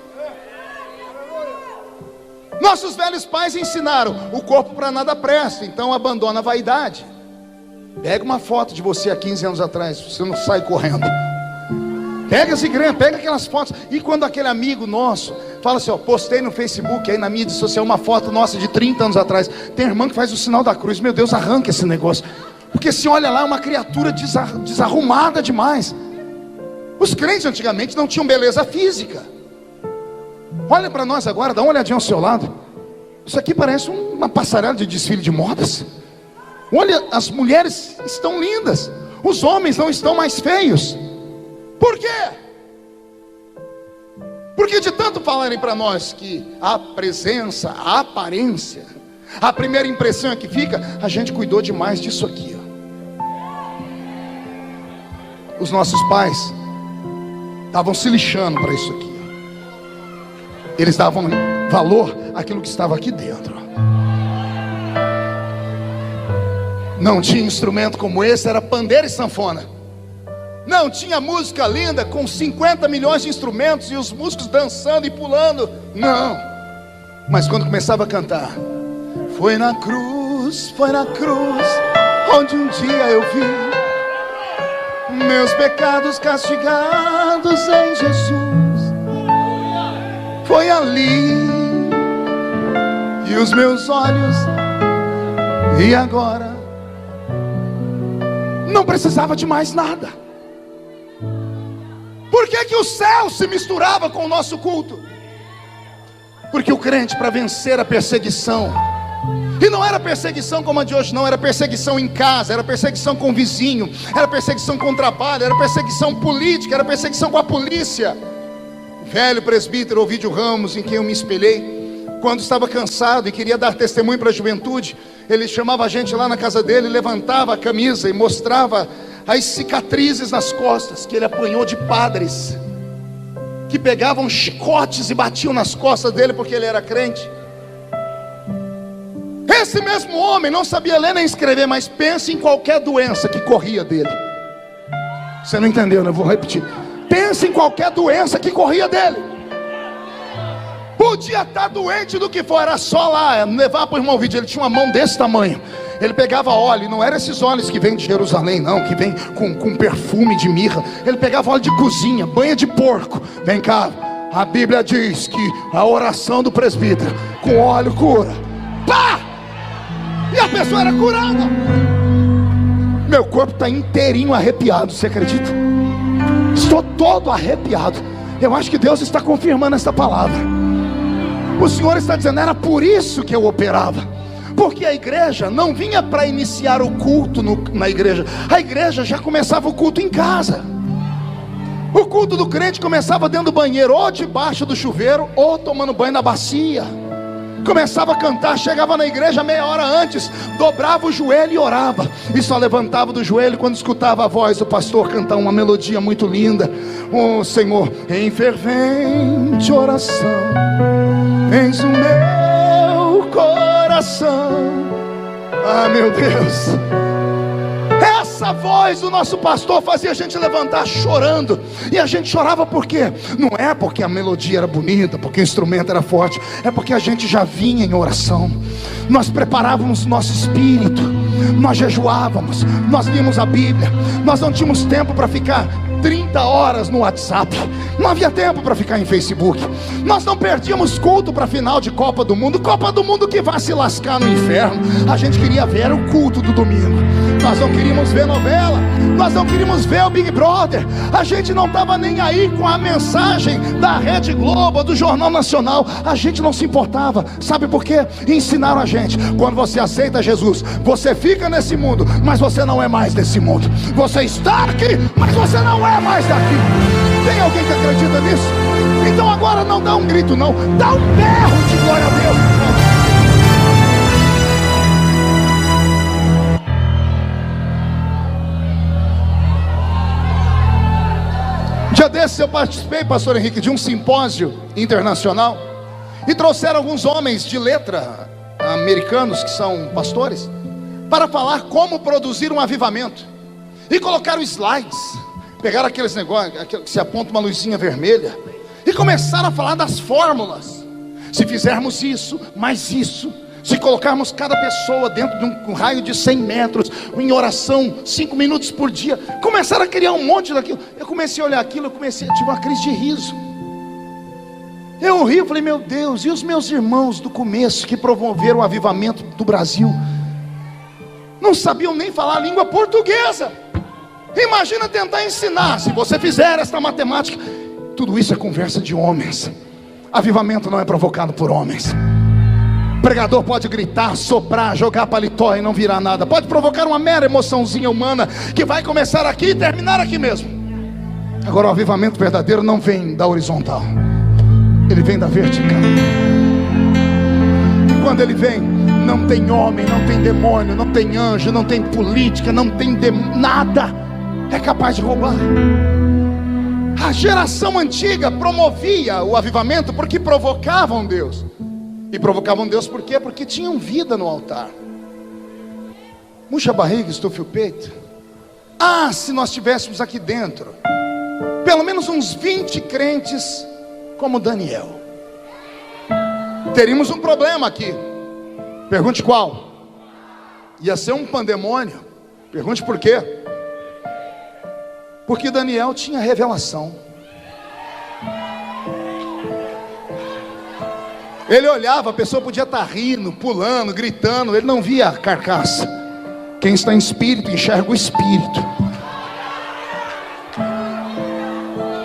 Nossos velhos pais ensinaram: o corpo para nada presta, então abandona a vaidade. Pega uma foto de você há 15 anos atrás, você não sai correndo. Pega as igrejas, pega aquelas fotos. E quando aquele amigo nosso fala assim, ó, postei no Facebook, aí na mídia social, uma foto nossa de 30 anos atrás. Tem irmã que faz o sinal da cruz. Meu Deus, arranca esse negócio. Porque se olha lá, é uma criatura desarrumada demais. Os crentes antigamente não tinham beleza física. Olha para nós agora, dá uma olhadinha ao seu lado. Isso aqui parece uma passarela de desfile de modas. Olha, as mulheres estão lindas, os homens não estão mais feios. Por quê? Porque de tanto falarem para nós que a presença, a aparência, a primeira impressão é que fica, a gente cuidou demais disso aqui, ó. Os nossos pais estavam se lixando para isso aqui, ó. Eles davam valor àquilo que estava aqui dentro. Não tinha instrumento como esse, era pandeiro e sanfona. Não tinha música linda com 50 milhões de instrumentos e os músicos dançando e pulando. Não. Mas quando começava a cantar, foi na cruz, onde um dia eu vi meus pecados castigados em Jesus. Foi ali, e os meus olhos, e agora não precisava de mais nada. Por que o céu se misturava com o nosso culto? Porque o crente, para vencer a perseguição, e não era perseguição como a de hoje não, era perseguição em casa, era perseguição com o vizinho, era perseguição com o trabalho, era perseguição política, era perseguição com a polícia. O velho presbítero Ovídio Ramos, em quem eu me espelhei, quando estava cansado e queria dar testemunho para a juventude, ele chamava a gente lá na casa dele, levantava a camisa e mostrava as cicatrizes nas costas que ele apanhou de padres que pegavam chicotes e batiam nas costas dele porque ele era crente. Esse mesmo homem não sabia ler nem escrever, mas pense em qualquer doença que corria dele. Você não entendeu, né? Eu vou repetir. Pense em qualquer doença que corria dele. Podia estar doente do que for, era só lá levar para o irmão Vídeo. Ele tinha uma mão desse tamanho. Ele pegava óleo, não eram esses óleos que vêm de Jerusalém não, que vem com perfume de mirra. Ele pegava óleo de cozinha, banha de porco. Vem cá, a Bíblia diz que a oração do presbítero com óleo cura. Pá! E a pessoa era curada. Meu corpo está inteirinho arrepiado, você acredita? Estou todo arrepiado. Eu acho que Deus está confirmando essa palavra. O Senhor está dizendo, era por isso que eu operava. Porque a igreja não vinha para iniciar o culto na igreja. A igreja já começava o culto em casa. O culto do crente começava dentro do banheiro, ou debaixo do chuveiro, ou tomando banho na bacia. Começava a cantar, chegava na igreja meia hora antes, dobrava o joelho e orava. E só levantava do joelho quando escutava a voz do pastor cantar uma melodia muito linda. Oh Senhor, em fervente oração, eis o meu coração. Ah, meu Deus. Essa voz do nosso pastor fazia a gente levantar chorando. E a gente chorava por quê? Não é porque a melodia era bonita, porque o instrumento era forte, é porque a gente já vinha em oração. Nós preparávamos nosso espírito, nós jejuávamos, nós líamos a Bíblia. Nós não tínhamos tempo para ficar 30 horas no WhatsApp. Não havia tempo para ficar em Facebook. Nós não perdíamos culto para final de Copa do Mundo. Copa do Mundo que vai se lascar no inferno. A gente queria ver o culto do domingo. Nós não queríamos ver novela. Nós não queríamos ver o Big Brother. A gente não estava nem aí com a mensagem da Rede Globo, do Jornal Nacional. A gente não se importava. Sabe por quê? Ensinaram a gente, quando você aceita Jesus, você fica nesse mundo, mas você não é mais desse mundo. Você está aqui, mas você não é mais daqui. Tem alguém que acredita nisso? Então agora não dá um grito não, dá um berro de glória a Deus. Um dia desses eu participei, pastor Henrique, de um simpósio internacional, e trouxeram alguns homens de letra americanos que são pastores para falar como produzir um avivamento, e colocaram slides, pegaram aqueles negócios que se aponta uma luzinha vermelha, e começaram a falar das fórmulas. Se fizermos isso, mais isso, se colocarmos cada pessoa dentro de um raio de 100 metros, em oração, 5 minutos por dia, começaram a criar um monte daquilo. Eu comecei a olhar aquilo, eu tive uma crise de riso. Eu ri, eu falei, meu Deus, e os meus irmãos do começo, que promoveram o avivamento do Brasil, não sabiam nem falar a língua portuguesa. Imagina tentar ensinar, se você fizer esta matemática. Tudo isso é conversa de homens. Avivamento não é provocado por homens. Pregador pode gritar, soprar, jogar paletó e não virar nada. Pode provocar uma mera emoçãozinha humana, que vai começar aqui e terminar aqui mesmo. Agora o avivamento verdadeiro não vem da horizontal, ele vem da vertical. E quando ele vem, não tem homem, não tem demônio, não tem anjo, não tem política, não tem nada é capaz de roubar. A geração antiga promovia o avivamento porque provocavam Deus. E provocavam Deus por quê? Porque tinham vida no altar. Murcha a barriga, estufe o peito. Ah, se nós tivéssemos aqui dentro pelo menos uns 20 crentes como Daniel, teríamos um problema aqui. Pergunte qual? Ia ser um pandemônio. Pergunte por quê? Porque Daniel tinha revelação. Ele olhava, a pessoa podia estar rindo, pulando, gritando, ele não via a carcaça. Quem está em espírito enxerga o espírito.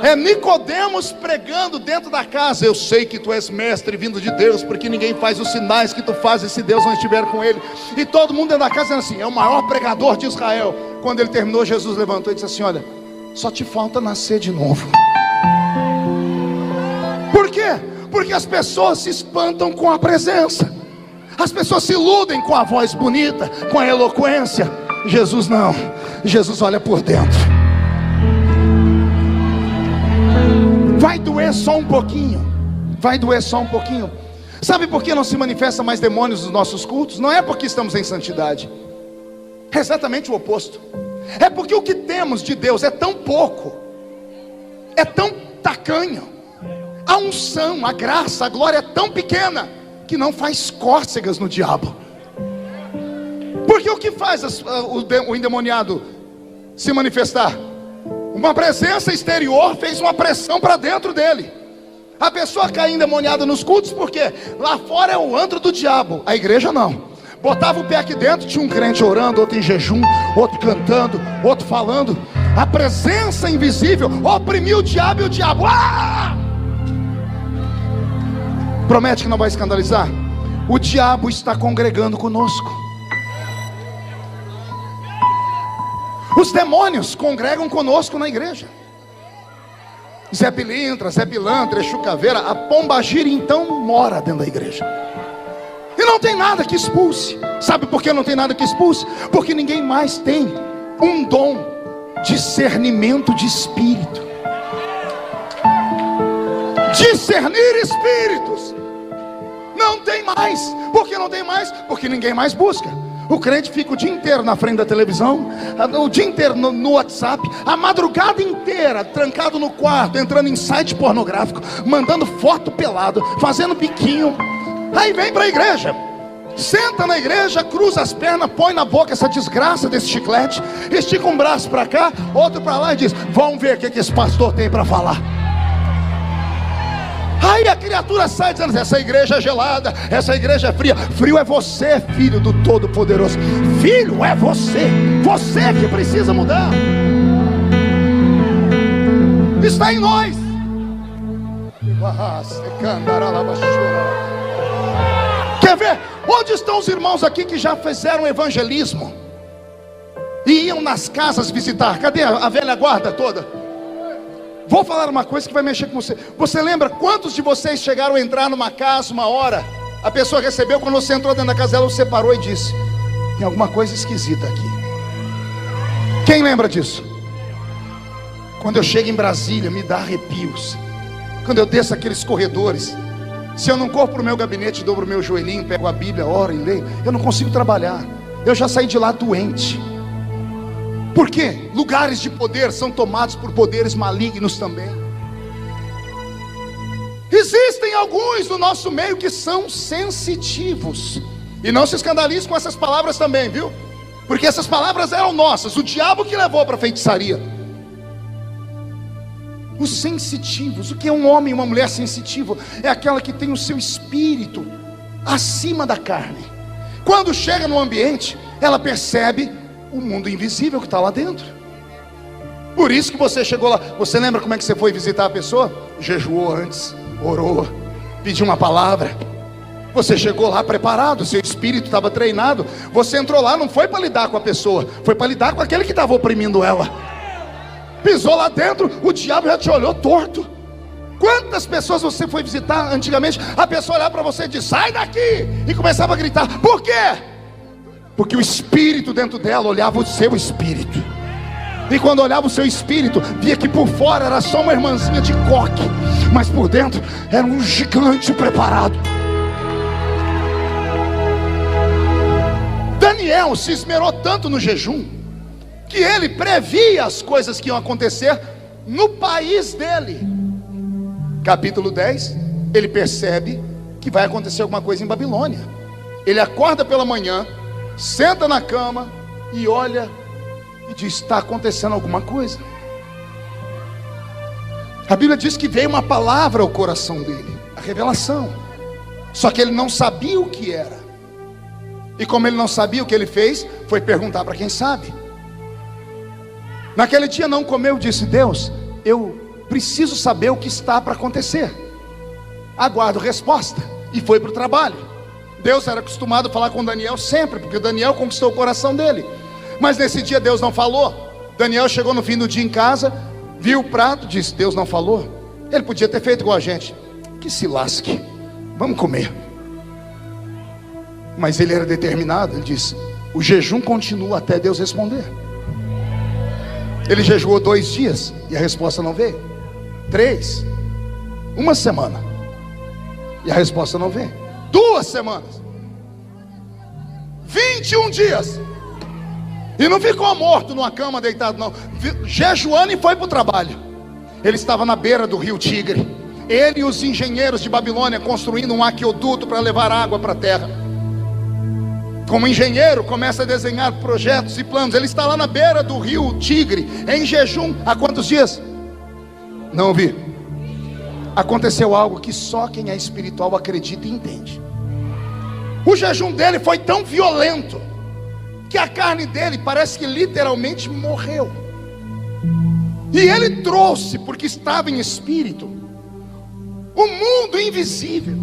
É Nicodemos pregando dentro da casa. Eu sei que tu és mestre vindo de Deus, porque ninguém faz os sinais que tu fazes se Deus não estiver com ele. E todo mundo dentro da casa dizendo assim, é o maior pregador de Israel. Quando ele terminou, Jesus levantou e disse assim, olha, só te falta nascer de novo. Por quê? Porque as pessoas se espantam com a presença. As pessoas se iludem com a voz bonita, com a eloquência. Jesus não. Jesus olha por dentro. Vai doer só um pouquinho. Vai doer só um pouquinho. Sabe por que não se manifesta mais demônios nos nossos cultos? Não é porque estamos em santidade. É exatamente o oposto. É porque o que temos de Deus é tão pouco, é tão tacanho. A unção, a graça, a glória é tão pequena que não faz cócegas no diabo. Porque o que faz o endemoniado se manifestar? Uma presença exterior fez uma pressão para dentro dele. A pessoa cai endemoniada nos cultos porque lá fora é o antro do diabo, a igreja não. Botava o pé aqui dentro, tinha um crente orando, outro em jejum, outro cantando, outro falando. A presença invisível oprimiu o diabo e o diabo promete que não vai escandalizar. O diabo está congregando conosco. Os demônios congregam conosco na igreja. Zé Pilintra, Zé Pilantra, Exu Caveira, a pombagira então mora dentro da igreja. E não tem nada que expulse. Sabe por que não tem nada que expulse? Porque ninguém mais tem um dom, discernimento de espírito. Discernir espíritos. Não tem mais. Por que não tem mais? Porque ninguém mais busca. O crente fica o dia inteiro na frente da televisão, o dia inteiro no WhatsApp, a madrugada inteira trancado no quarto, entrando em site pornográfico, mandando foto pelado, fazendo biquinho. Aí vem para a igreja, senta na igreja, cruza as pernas, põe na boca essa desgraça desse chiclete, estica um braço para cá, outro para lá e diz, vamos ver o que esse pastor tem para falar. Aí a criatura sai dizendo, essa igreja é gelada, essa igreja é fria. Frio é você, filho do Todo-Poderoso. Filho é você, você que precisa mudar. Está em nós. Quer ver? Onde estão os irmãos aqui que já fizeram evangelismo e iam nas casas visitar? Cadê a velha guarda toda? Vou falar uma coisa que vai mexer com você. Você lembra quantos de vocês chegaram a entrar numa casa, uma hora, a pessoa recebeu, quando você entrou dentro da casa dela, você parou e disse: tem alguma coisa esquisita aqui. Quem lembra disso? Quando eu chego em Brasília, me dá arrepios. Quando eu desço aqueles corredores, se eu não corro para o meu gabinete, dobro o meu joelhinho, pego a Bíblia, oro e leio, eu não consigo trabalhar. Eu já saí de lá doente. Por quê? Lugares de poder são tomados por poderes malignos também. Existem alguns no nosso meio que são sensitivos. E não se escandalize com essas palavras também, viu? Porque essas palavras eram nossas, o diabo que levou para a feitiçaria. Os sensitivos. O que é um homem e uma mulher sensitiva? É aquela que tem o seu espírito acima da carne. Quando chega no ambiente, ela percebe o mundo invisível que está lá dentro. Por isso que você chegou lá. Você lembra como é que você foi visitar a pessoa? Jejuou antes, orou, pediu uma palavra. Você chegou lá preparado, seu espírito estava treinado. Você entrou lá, não foi para lidar com a pessoa, foi para lidar com aquele que estava oprimindo ela. Pisou lá dentro, o diabo já te olhou torto. Quantas pessoas você foi visitar antigamente? A pessoa olhava para você e disse: sai daqui! E começava a gritar. Por quê? Porque o espírito dentro dela olhava o seu espírito. E quando olhava o seu espírito, via que por fora era só uma irmãzinha de coque, mas por dentro era um gigante preparado. Daniel se esmerou tanto no jejum, que ele previa as coisas que iam acontecer no país dele. Capítulo 10, ele percebe que vai acontecer alguma coisa em Babilônia. Ele acorda pela manhã, senta na cama e olha e diz: está acontecendo alguma coisa. A Bíblia diz que veio uma palavra ao coração dele, a revelação. Só que ele não sabia o que era. E como ele não sabia, o que ele fez foi perguntar para quem sabe. Naquele dia não comeu, disse: Deus, eu preciso saber o que está para acontecer. Aguardo resposta. E foi para o trabalho. Deus era acostumado a falar com Daniel sempre, porque Daniel conquistou o coração dele. Mas nesse dia Deus não falou. Daniel chegou no fim do dia em casa, viu o prato, disse: Deus não falou. Ele podia ter feito igual a gente: que se lasque, vamos comer. Mas ele era determinado. Ele disse: o jejum continua até Deus responder. Ele jejuou 2 dias e a resposta não veio. 3, 1 semana e a resposta não veio. 2 semanas, 21 dias, e não ficou morto numa cama deitado não, jejuando, e foi para o trabalho. Ele estava na beira do rio Tigre, ele e os engenheiros de Babilônia construindo um aqueduto para levar água para a terra. Como engenheiro, começa a desenhar projetos e planos. Ele está lá na beira do rio Tigre, em jejum, há quantos dias? Não ouvi. Aconteceu algo que só quem é espiritual acredita e entende. O jejum dele foi tão violento que a carne dele parece que literalmente morreu. E ele trouxe, porque estava em espírito, o mundo invisível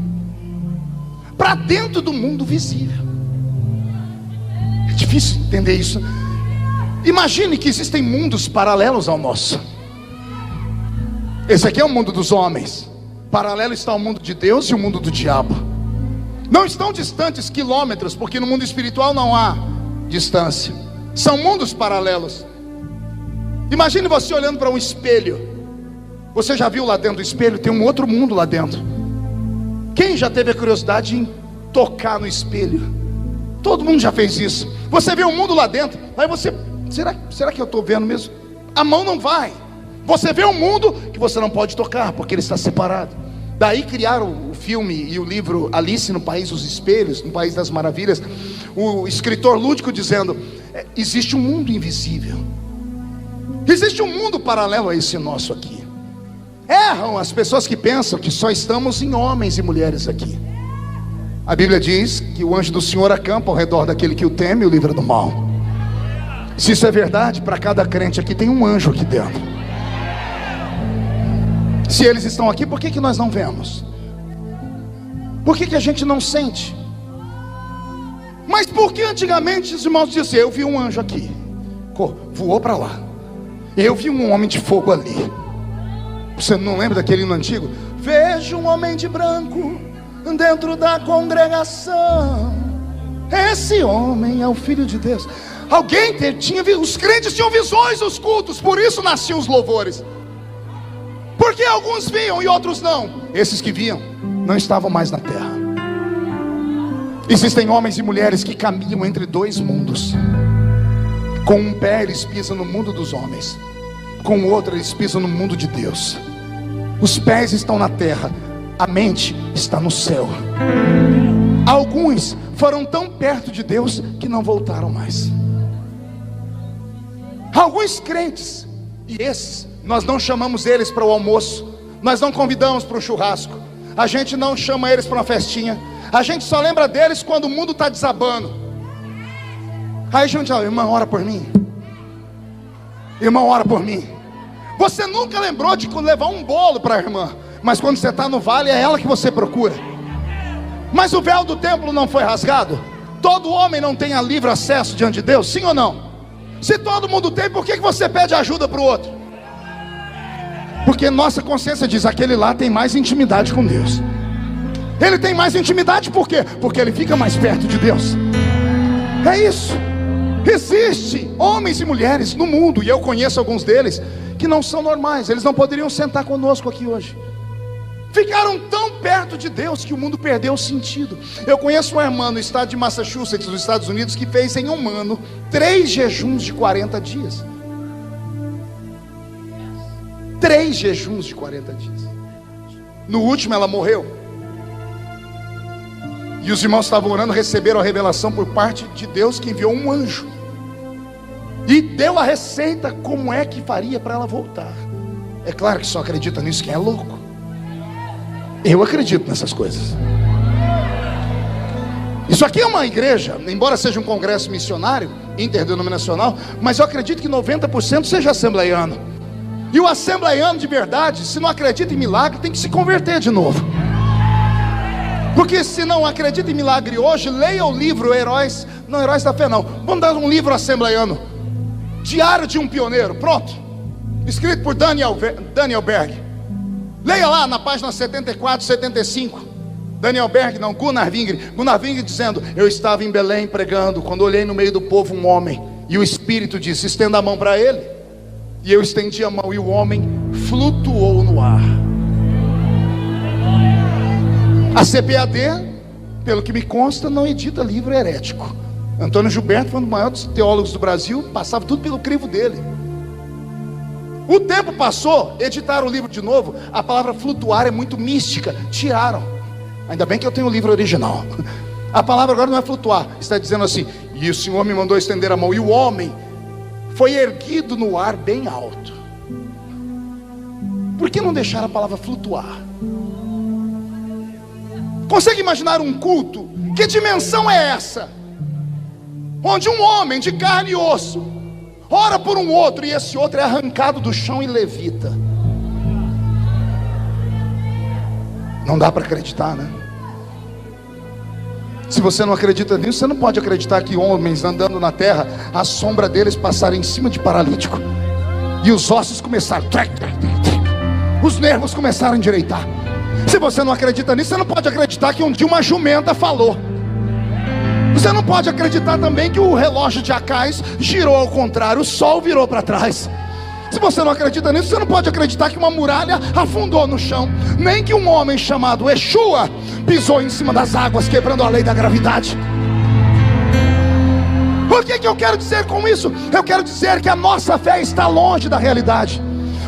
para dentro do mundo visível. É difícil entender isso. Imagine que existem mundos paralelos ao nosso. Esse aqui é o mundo dos homens. Paralelo está o mundo de Deus e o mundo do diabo. Não estão distantes quilômetros, porque no mundo espiritual não há distância. São mundos paralelos. Imagine você olhando para um espelho. Você já viu lá dentro do espelho? Tem um outro mundo lá dentro. Quem já teve a curiosidade em tocar no espelho? Todo mundo já fez isso. Você vê um mundo lá dentro, aí você: será que eu estou vendo mesmo? A mão não vai. Você vê um mundo que você não pode tocar, porque ele está separado. Daí criaram o filme e o livro Alice no País dos Espelhos, no País das Maravilhas. O escritor lúdico dizendo: existe um mundo invisível, existe um mundo paralelo a esse nosso aqui. Erram as pessoas que pensam que só estamos em homens e mulheres aqui. A Bíblia diz que o anjo do Senhor acampa ao redor daquele que o teme e o livra do mal. Se isso é verdade, para cada crente aqui tem um anjo aqui dentro. Se eles estão aqui, por que nós não vemos? Por que a gente não sente? Mas por que antigamente os irmãos diziam: eu vi um anjo aqui, voou para lá, eu vi um homem de fogo ali? Você não lembra daquele hino antigo? Vejo um homem de branco dentro da congregação, esse homem é o Filho de Deus. Alguém tinha, os crentes tinham visões dos cultos, por isso nasciam os louvores. Porque alguns viam e outros não. Esses que viam não estavam mais na terra. Existem homens e mulheres que caminham entre dois mundos. Com um pé eles pisam no mundo dos homens, com o outro eles pisam no mundo de Deus. Os pés estão na terra, a mente está no céu. Alguns foram tão perto de Deus que não voltaram mais. Alguns crentes, e esses nós não chamamos eles para o almoço, nós não convidamos para o churrasco, a gente não chama eles para uma festinha, a gente só lembra deles quando o mundo está desabando. Aí a gente fala: irmão, ora por mim. Irmão, ora por mim. Você nunca lembrou de levar um bolo para a irmã, mas quando você está no vale é ela que você procura. Mas o véu do templo não foi rasgado? Todo homem não tem livre acesso diante de Deus, sim ou não? Se todo mundo tem, por que você pede ajuda para o outro? Porque nossa consciência diz: aquele lá tem mais intimidade com Deus. Ele tem mais intimidade por quê? Porque ele fica mais perto de Deus. É isso. Existem homens e mulheres no mundo, e eu conheço alguns deles, que não são normais. Eles não poderiam sentar conosco aqui hoje. Ficaram tão perto de Deus que o mundo perdeu o sentido. Eu conheço uma irmã no estado de Massachusetts, nos Estados Unidos, que fez em um ano 3 jejuns de 40 dias. 3 jejuns de 40 dias. No último ela morreu. E os irmãos estavam orando, receberam a revelação por parte de Deus, que enviou um anjo e deu a receita como é que faria para ela voltar. É claro que só acredita nisso quem é louco. Eu acredito nessas coisas. Isso aqui é uma igreja, embora seja um congresso missionário, interdenominacional, mas eu acredito que 90% seja assembleiano. E o assembleiano de verdade, se não acredita em milagre, tem que se converter de novo. Porque se não acredita em milagre hoje, leia o livro Heróis da Fé não. Vamos dar um livro assembleiano, Diário de um Pioneiro, pronto, escrito por Daniel Berg. Leia lá na página 74, 75. Daniel Berg não, Gunnar Wingre dizendo: eu estava em Belém pregando, quando olhei no meio do povo um homem, e o Espírito disse: estenda a mão para ele. E eu estendi a mão, e o homem flutuou no ar. A CPAD, pelo que me consta, não edita livro herético. Antônio Gilberto foi um dos maiores teólogos do Brasil, passava tudo pelo crivo dele. O tempo passou, editaram o livro de novo. A palavra flutuar é muito mística, tiraram. Ainda bem que eu tenho o livro original. A palavra agora não é flutuar, está dizendo assim: e o Senhor me mandou estender a mão, e o homem foi erguido no ar bem alto. Por que não deixar a palavra flutuar? Consegue imaginar um culto? Que dimensão é essa? Onde um homem de carne e osso ora por um outro, e esse outro é arrancado do chão e levita. Não dá para acreditar, né? Se você não acredita nisso, você não pode acreditar que homens andando na terra, a sombra deles passarem em cima de paralítico, e os ossos começaram, os nervos começaram a endireitar. Se você não acredita nisso, você não pode acreditar que um dia uma jumenta falou. Você não pode acreditar também que o relógio de Acais girou ao contrário, o sol virou para trás. Se você não acredita nisso, você não pode acreditar que uma muralha afundou no chão, nem que um homem chamado Yeshua pisou em cima das águas, quebrando a lei da gravidade. O que eu quero dizer com isso? Eu quero dizer que a nossa fé está longe da realidade.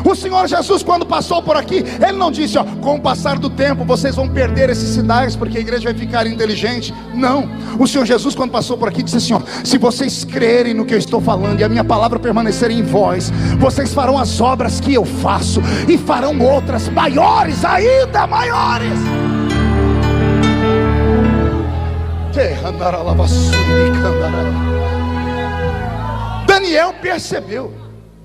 O Senhor Jesus, quando passou por aqui, Ele não disse: ó, com o passar do tempo vocês vão perder esses sinais, porque a igreja vai ficar inteligente. Não, o Senhor Jesus, quando passou por aqui, disse assim: ó, se vocês crerem no que eu estou falando, e a minha palavra permanecer em vós, vocês farão as obras que eu faço, e farão outras maiores, ainda maiores. Daniel percebeu,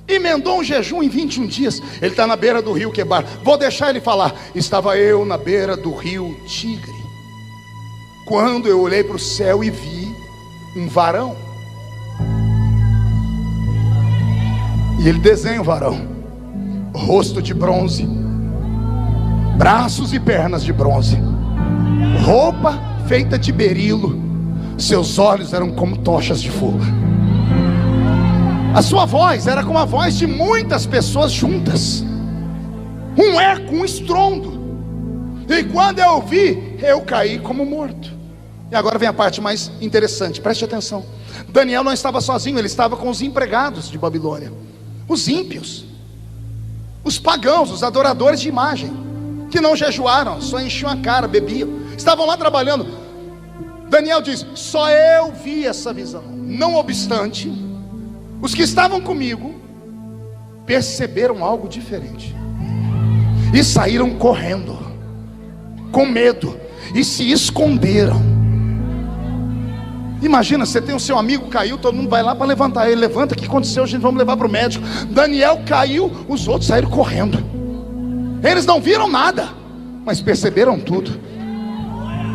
emendou um jejum em 21 dias. Ele está na beira do rio Quebar. Vou deixar ele falar. Estava eu na beira do rio Tigre, quando eu olhei para o céu e vi um varão. E ele desenha o varão, rosto de bronze, braços e pernas de bronze, roupa feita de berilo, seus olhos eram como tochas de fogo, a sua voz era como a voz de muitas pessoas juntas, um eco, um estrondo. E quando eu vi, eu caí como morto. E agora vem a parte mais interessante, preste atenção. Daniel não estava sozinho, ele estava com os empregados de Babilônia, os ímpios, os pagãos, os adoradores de imagem, que não jejuaram, só enchiam a cara, bebiam, estavam lá trabalhando. Daniel diz: só eu vi essa visão. Não obstante, os que estavam comigo perceberam algo diferente e saíram correndo, com medo, e se esconderam. Imagina, você tem o seu amigo caiu, todo mundo vai lá para levantar ele. Levanta, o que aconteceu? A gente vamos levar para o médico. Daniel caiu, os outros saíram correndo. Eles não viram nada, mas perceberam tudo.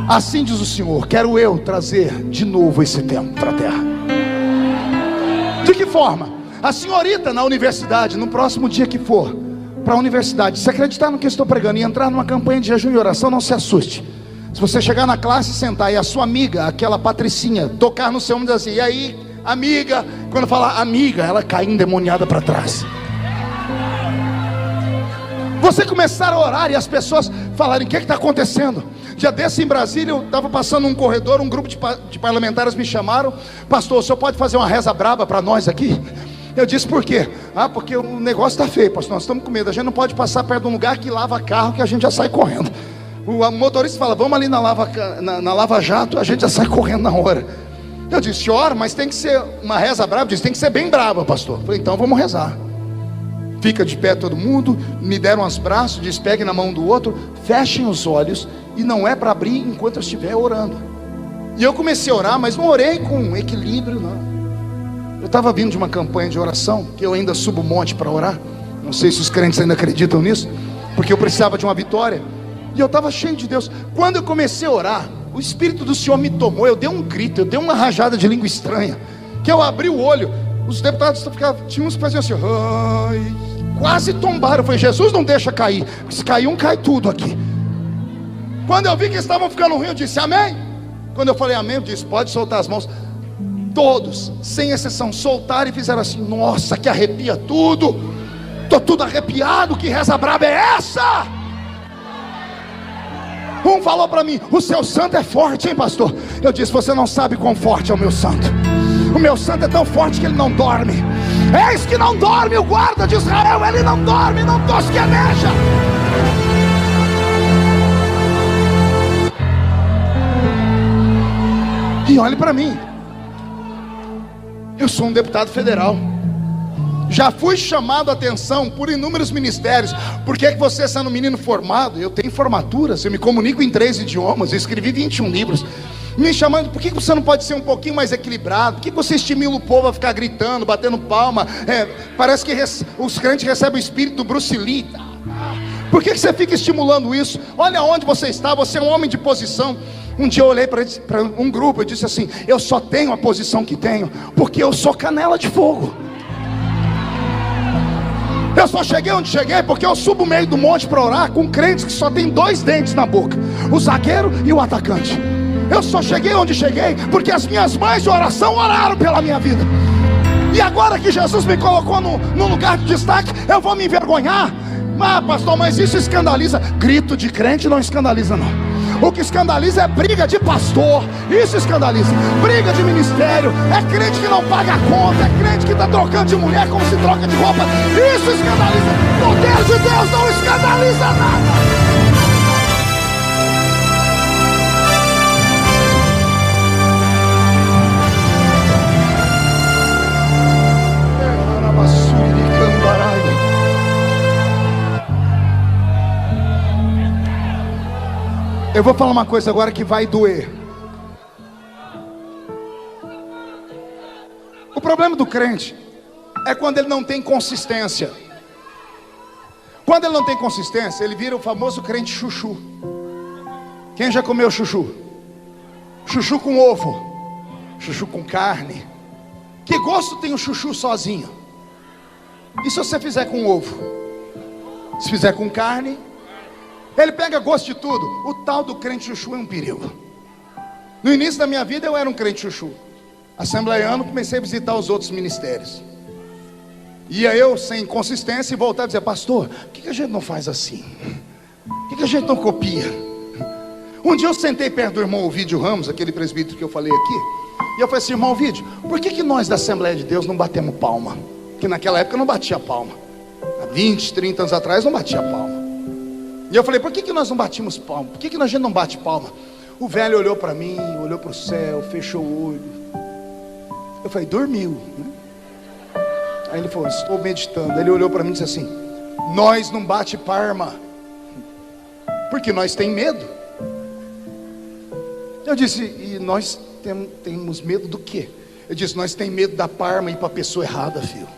Assim diz o Senhor: quero eu trazer de novo esse tempo para a terra. De que forma? A senhorita na universidade, no próximo dia que for para a universidade, se acreditar no que eu estou pregando e entrar numa campanha de jejum e oração, não se assuste. Se você chegar na classe, sentar e a sua amiga, aquela patricinha, tocar no seu ombro e dizer assim: e aí, amiga? Quando falar amiga, ela cai endemoniada para trás. Você começar a orar e as pessoas falarem: o que está acontecendo? Dia desse em Brasília, eu estava passando um corredor, um grupo de parlamentares me chamaram: pastor, o senhor pode fazer uma reza braba para nós aqui? Eu disse: por quê? Ah, porque o negócio está feio, pastor, nós estamos com medo, a gente não pode passar perto de um lugar que lava carro, que a gente já sai correndo. O motorista fala: vamos ali na Lava Jato, a gente já sai correndo na hora. Eu disse: ora, mas tem que ser uma reza brava. Disse: tem que ser bem brava, pastor. Eu falei: então vamos rezar. Fica de pé todo mundo, me deram os braços, diz: pegue na mão do outro, fechem os olhos, e não é para abrir enquanto eu estiver orando. E eu comecei a orar, mas não orei com equilíbrio, não. Eu estava vindo de uma campanha de oração, que eu ainda subo um monte para orar. Não sei se os crentes ainda acreditam nisso, porque eu precisava de uma vitória. E eu estava cheio de Deus. Quando eu comecei a orar, o Espírito do Senhor me tomou. Eu dei um grito, eu dei uma rajada de língua estranha, que eu abri o olho. Os deputados tinham uns que faziam assim: ai, quase tombaram. Eu falei: Jesus, não deixa cair, se cair um, cai tudo aqui. Quando eu vi que estavam ficando ruim, eu disse: amém. Quando eu falei amém, eu disse: pode soltar as mãos. Todos, sem exceção, soltaram e fizeram assim: nossa, que arrepia tudo. Estou tudo arrepiado, que reza braba é essa? Um falou para mim: o seu santo é forte, hein, pastor? Eu disse: você não sabe quão forte é o meu santo. O meu santo é tão forte que ele não dorme. Eis que não dorme o guarda de Israel. Ele não dorme, não tosqueneja. E olhe para mim, eu sou um deputado federal. Já fui chamado a atenção por inúmeros ministérios. Por que você, sendo um menino formado, eu tenho formaturas, eu me comunico em 3 idiomas, eu escrevi 21 livros, me chamando: por que você não pode ser um pouquinho mais equilibrado? Por que você estimula o povo a ficar gritando, batendo palma? Parece que os crentes recebem o espírito do Bruce Lee. Por que você fica estimulando isso? Olha onde você está, você é um homem de posição. Um dia eu olhei para um grupo e disse assim: eu só tenho a posição que tenho porque eu sou canela de fogo. Eu só cheguei onde cheguei porque eu subo o meio do monte para orar com crentes que só tem 2 dentes na boca: o zagueiro e o atacante. Eu só cheguei onde cheguei porque as minhas mães de oração oraram pela minha vida. E agora que Jesus me colocou no lugar de destaque, eu vou me envergonhar? Ah, pastor, mas isso escandaliza. Grito de crente não escandaliza, não. O que escandaliza é briga de pastor. Isso escandaliza. Briga de ministério. É crente que não paga a conta. É crente que está trocando de mulher como se troca de roupa. Isso escandaliza. O poder de Deus não escandaliza nada. Eu vou falar uma coisa agora que vai doer. O problema do crente é quando ele não tem consistência. Quando ele não tem consistência, ele vira o famoso crente chuchu. Quem já comeu chuchu? Chuchu com ovo, chuchu com carne. Que gosto tem o chuchu sozinho? E se você fizer com ovo? Se fizer com carne, Ele pega gosto de tudo. O tal do crente chuchu é um perigo. No início da minha vida eu era um crente chuchu. Assembleiano, comecei a visitar os outros ministérios. Ia eu sem consistência e voltava a dizer: pastor, por que a gente não faz assim? Por que a gente não copia? Um dia eu sentei perto do irmão Ovídio Ramos, aquele presbítero que eu falei aqui, e eu falei assim: irmão Ovídio, por que nós da Assembleia de Deus não batemos palma? Porque naquela época eu não batia palma. Há 20, 30 anos atrás eu não batia palma. E eu falei: por que nós não batimos palma? Por que a gente não bate palma? O velho olhou para mim, olhou para o céu, fechou o olho. Eu falei: dormiu, né? Aí ele falou: estou meditando. Aí ele olhou para mim e disse assim: nós não bate palma porque nós tem medo. Eu disse: e nós temos medo do quê? Eu disse: nós tem medo da palma ir para a pessoa errada, filho.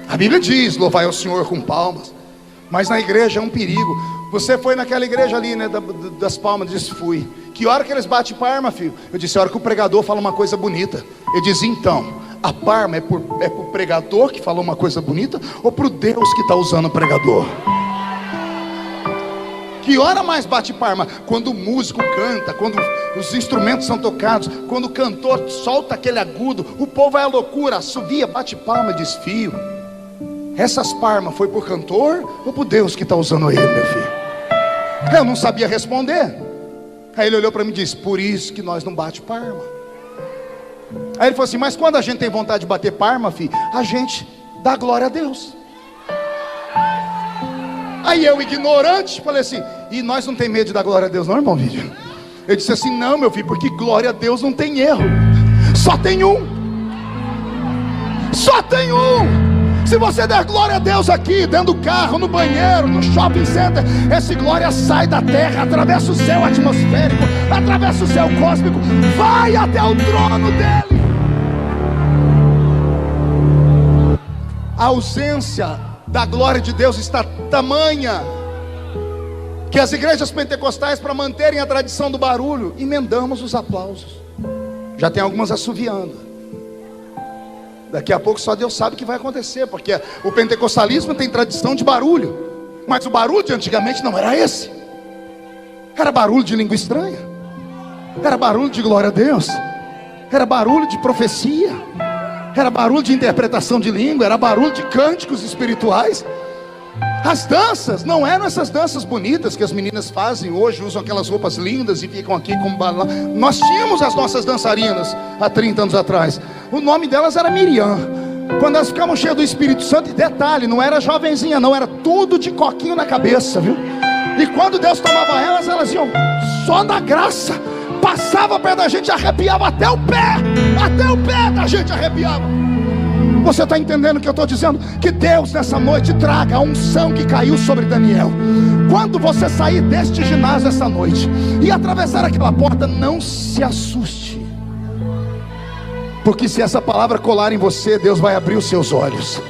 A Bíblia diz: louvai ao Senhor com palmas. Mas na igreja é um perigo. Você foi naquela igreja ali, né, das palmas? Eu disse: fui. Que hora que eles batem palma, filho? Eu disse: a hora que o pregador fala uma coisa bonita. Ele diz: então, a palma é pro pregador que falou uma coisa bonita, ou pro Deus que está usando o pregador? Que hora mais bate palma? Quando o músico canta, quando os instrumentos são tocados, quando o cantor solta aquele agudo, o povo é a loucura, assovia, bate palma. Diz: filho, essas palmas foi pro cantor ou pro Deus que está usando ele, meu filho? Eu não sabia responder. Aí ele olhou para mim e disse: por isso que nós não bate palma. Aí ele falou assim: mas quando a gente tem vontade de bater palma, filho, a gente dá glória a Deus. Aí eu, ignorante, falei assim: e nós não tem medo de dar glória a Deus não, irmão Vídeo? Ele disse assim: não, meu filho, porque glória a Deus não tem erro. Só tem um. Só tem um. Se você der glória a Deus aqui, dentro do carro, no banheiro, no shopping center, essa glória sai da terra, atravessa o céu atmosférico, atravessa o céu cósmico, vai até o trono dele. A ausência da glória de Deus está tamanha que as igrejas pentecostais, para manterem a tradição do barulho, emendamos os aplausos. Já tem algumas assoviando. Daqui a pouco só Deus sabe o que vai acontecer, porque o pentecostalismo tem tradição de barulho, mas o barulho de antigamente não era esse. Era barulho de língua estranha, era barulho de glória a Deus, era barulho de profecia, era barulho de interpretação de língua, era barulho de cânticos espirituais. As danças não eram essas danças bonitas que as meninas fazem hoje, usam aquelas roupas lindas e ficam aqui como balão. Nós tínhamos as nossas dançarinas há 30 anos atrás. O nome delas era Miriam. Quando elas ficavam cheias do Espírito Santo, e detalhe, não era jovenzinha não, era tudo de coquinho na cabeça, viu? E quando Deus tomava elas iam só na graça. Passava perto da gente, arrepiava até o pé da gente arrepiava. Você está entendendo o que eu estou dizendo? Que Deus nessa noite traga a unção que caiu sobre Daniel. Quando você sair deste ginásio essa noite e atravessar aquela porta, não se assuste, porque se essa palavra colar em você, Deus vai abrir os seus olhos.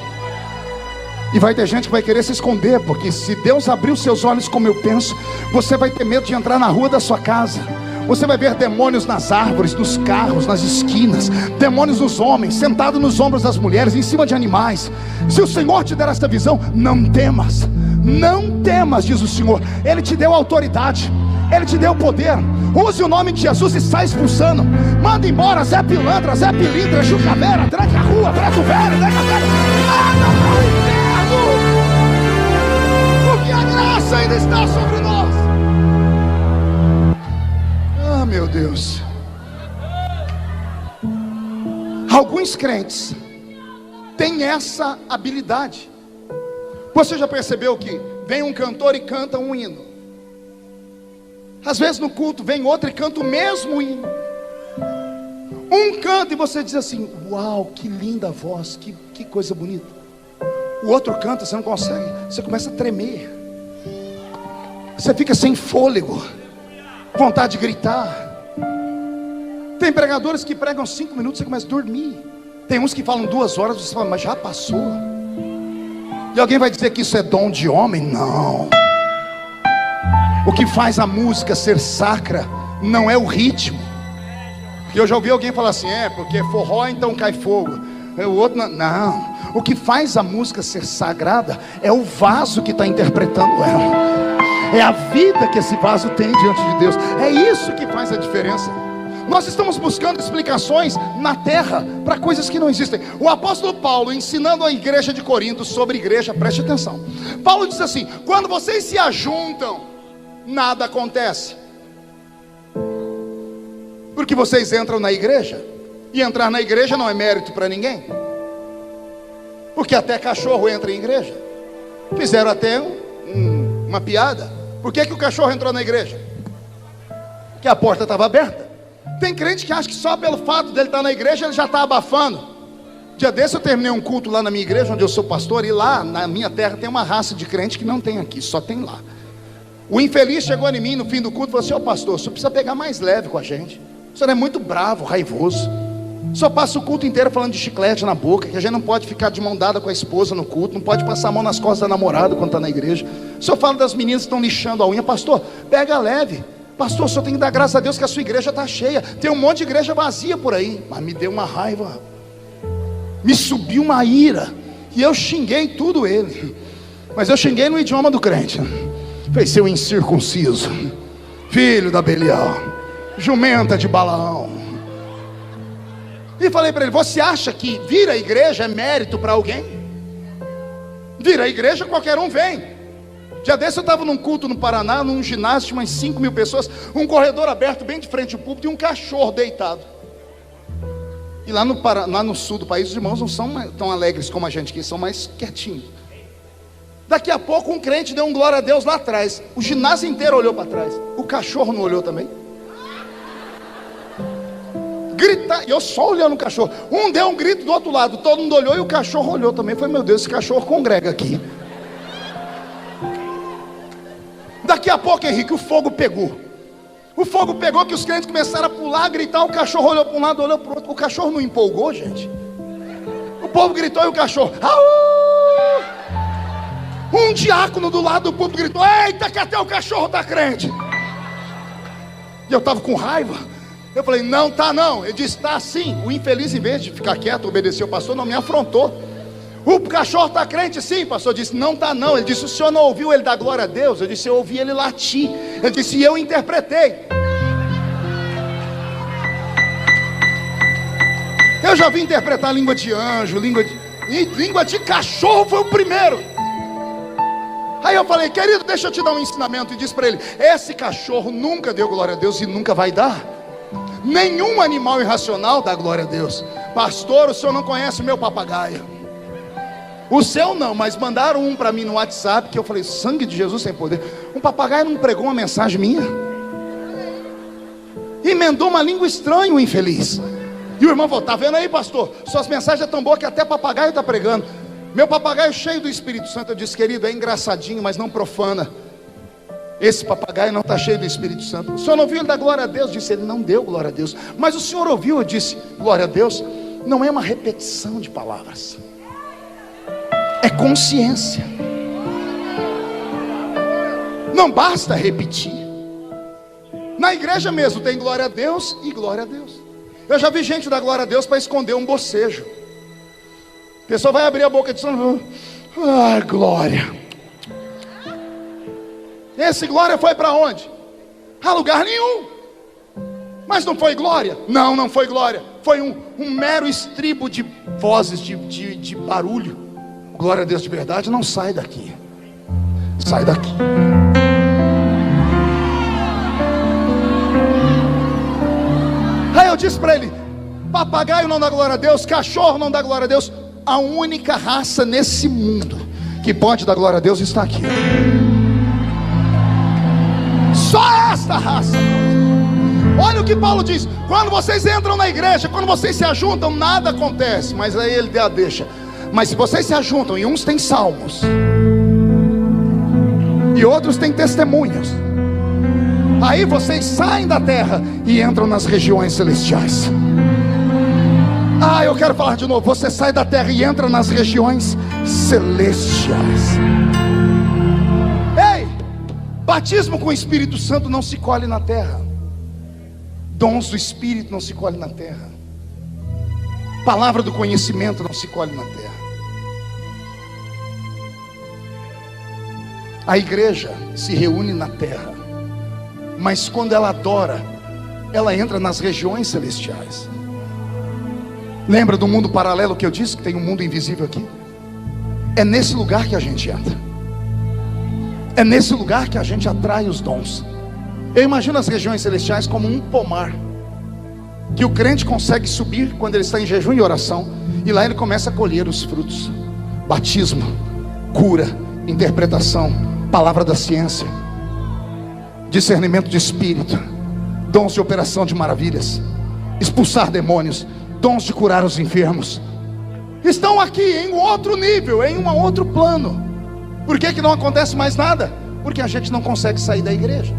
E vai ter gente que vai querer se esconder, porque se Deus abrir os seus olhos como eu penso, você vai ter medo de entrar na rua da sua casa. Você vai ver demônios nas árvores, nos carros, nas esquinas, demônios nos homens, sentados nos ombros das mulheres, em cima de animais. Se o Senhor te der essa visão, não temas, não temas, diz o Senhor. Ele te deu autoridade, Ele te deu poder. Use o nome de Jesus e sai expulsando. Manda embora Zé Pilantra, Zé Pilintra, Jucaveira, tranca a rua, preto velho, tranca a velha. Manda para o inferno, porque a graça ainda está sobre nós. Ah, meu Deus. Alguns crentes têm essa habilidade. Você já percebeu que vem um cantor e canta um hino? Às vezes no culto vem outro e canta o mesmo hino. Um canta e você diz assim: uau, que linda voz, que coisa bonita. O outro canta, você não consegue, você começa a tremer, você fica sem fôlego, vontade de gritar. Tem pregadores que pregam 5 minutos, você começa a dormir. Tem uns que falam 2 horas, você fala: mas já passou. E alguém vai dizer que isso é dom de homem? Não. O que faz a música ser sacra não é o ritmo. E eu já ouvi alguém falar assim: é porque forró então cai fogo. O outro não. O que faz a música ser sagrada é o vaso que está interpretando ela, é a vida que esse vaso tem diante de Deus. É isso que faz a diferença. Nós estamos buscando explicações na terra para coisas que não existem. O apóstolo Paulo, ensinando a igreja de Corinto sobre igreja, preste atenção. Paulo diz assim: quando vocês se ajuntam, nada acontece, porque vocês entram na igreja, e entrar na igreja não é mérito para ninguém, porque até cachorro entra em igreja. Fizeram até uma piada: por que o cachorro entrou na igreja? Porque a porta estava aberta. Tem crente que acha que só pelo fato dele estar na igreja ele já está abafando. Dia desse eu terminei um culto lá na minha igreja, onde eu sou pastor, e lá na minha terra tem uma raça de crente que não tem aqui, só tem lá. O infeliz chegou em mim no fim do culto e falou assim: ô pastor, o senhor precisa pegar mais leve com a gente, o senhor é muito bravo, raivoso, o senhor passa o culto inteiro falando de chiclete na boca, que a gente não pode ficar de mão dada com a esposa no culto, não pode passar a mão nas costas da namorada quando está na igreja, o senhor fala das meninas que estão lixando a unha. Pastor, pega leve. Pastor, o senhor tem que dar graças a Deus que a sua igreja está cheia. Tem um monte de igreja vazia por aí. Mas me deu uma raiva, me subiu uma ira, e eu xinguei tudo ele. Mas eu xinguei no idioma do crente. Falei: seu incircunciso, filho da Belial, jumenta de Balaão. E falei para ele: você acha que vir à igreja é mérito para alguém? Vir à igreja qualquer um vem. Dia desse eu estava num culto no Paraná, num ginásio de umas 5.000 pessoas, um corredor aberto bem de frente ao púlpito e um cachorro deitado. E lá no sul do país, os irmãos não são tão alegres como a gente aqui, são mais quietinhos. Daqui a pouco um crente deu um glória a Deus lá atrás, o ginásio inteiro olhou para trás, o cachorro não olhou também? Gritar, e eu só olhando o cachorro, um deu um grito do outro lado, todo mundo olhou e o cachorro olhou também. Falei: meu Deus, esse cachorro congrega aqui. Daqui a pouco, Henrique, o fogo pegou. O fogo pegou que os crentes começaram a pular, a gritar. O cachorro olhou para um lado, olhou para o outro. O cachorro não empolgou, gente. O povo gritou e o cachorro: au! Um diácono do lado do público gritou: eita, que até o cachorro está crente. E eu estava com raiva. Eu falei: não está não. Ele disse: está sim. O infeliz, em vez de ficar quieto, obedecer o pastor, não me afrontou. O cachorro está crente sim, pastor. Disse: não está não. Ele disse: o senhor não ouviu ele dar glória a Deus? Eu disse: eu ouvi ele latir. Ele disse: e eu interpretei. Eu já vi interpretar língua de anjo, língua de cachorro foi o primeiro. Aí eu falei: querido, deixa eu te dar um ensinamento. E disse para ele: esse cachorro nunca deu glória a Deus e nunca vai dar. Nenhum animal irracional dá glória a Deus. Pastor, o senhor não conhece o meu papagaio. O seu não, mas mandaram um para mim no WhatsApp, que eu falei: sangue de Jesus tem poder. Um papagaio não pregou uma mensagem minha, emendou uma língua estranha, o infeliz. E o irmão falou: tá vendo aí, pastor, suas mensagens é tão boa que até papagaio está pregando. Meu papagaio cheio do Espírito Santo. Eu disse: querido, é engraçadinho, mas não profana. Esse papagaio não está cheio do Espírito Santo. O senhor não ouviu ele dar glória a Deus? Eu disse: ele não deu glória a Deus. Mas o senhor ouviu? Eu disse: glória a Deus não é uma repetição de palavras, é consciência. Não basta repetir. Na igreja mesmo tem glória a Deus e glória a Deus. Eu já vi gente dar glória a Deus para esconder um bocejo. A pessoa vai abrir a boca de som: ah, glória. Esse glória foi para onde? A lugar nenhum. Mas não foi glória? Não, não foi glória. Foi um mero estribo de vozes, de barulho. Glória a Deus de verdade não sai daqui. Sai daqui. Aí eu disse para ele: papagaio não dá glória a Deus, cachorro não dá glória a Deus. A única raça nesse mundo que pode dar glória a Deus está aqui. Só esta raça. Olha o que Paulo diz: quando vocês entram na igreja, quando vocês se ajuntam, nada acontece. Mas aí ele deixa. Mas se vocês se ajuntam, e uns têm salmos e outros têm testemunhos, aí vocês saem da terra e entram nas regiões celestiais. Ah, eu quero falar de novo. Você sai da terra e entra nas regiões celestiais. Ei, batismo com o Espírito Santo não se colhe na terra. Dons do Espírito não se colhe na terra. Palavra do conhecimento não se colhe na terra. A igreja se reúne na terra, mas quando ela adora, ela entra nas regiões celestiais. Lembra do mundo paralelo que eu disse que tem um mundo invisível aqui? É nesse lugar que a gente entra. É nesse lugar que a gente atrai os dons. Eu imagino as regiões celestiais como um pomar, que o crente consegue subir quando ele está em jejum e oração, e lá ele começa a colher os frutos: batismo, cura, interpretação, palavra da ciência, discernimento de espírito, dons de operação de maravilhas, expulsar demônios, dons de curar os enfermos. Estão aqui em outro nível, em um outro plano. Por que não acontece mais nada? Porque a gente não consegue sair da igreja.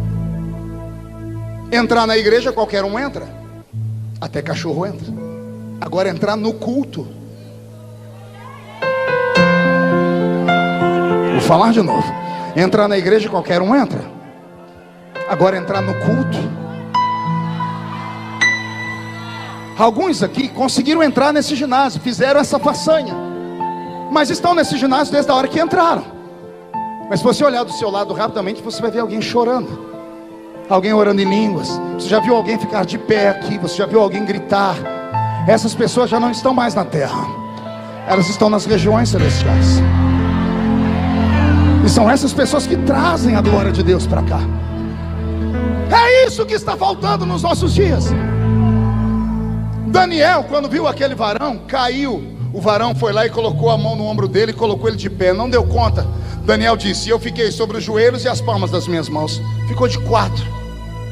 Entrar na igreja qualquer um entra, até cachorro entra. Agora entrar no culto, vou falar de novo. Entrar na igreja qualquer um entra, agora entrar no culto. Alguns aqui conseguiram entrar nesse ginásio, fizeram essa façanha, mas estão nesse ginásio desde a hora que entraram. Mas se você olhar do seu lado rapidamente, você vai ver alguém chorando, alguém orando em línguas. Você já viu alguém ficar de pé aqui, você já viu alguém gritar. Essas pessoas já não estão mais na terra, elas estão nas regiões celestiais. E são essas pessoas que trazem a glória de Deus para cá. É isso que está faltando nos nossos dias. Daniel, quando viu aquele varão, caiu. O varão foi lá e colocou a mão no ombro dele e colocou ele de pé. Não deu conta. Daniel disse: eu fiquei sobre os joelhos e as palmas das minhas mãos. Ficou de quatro.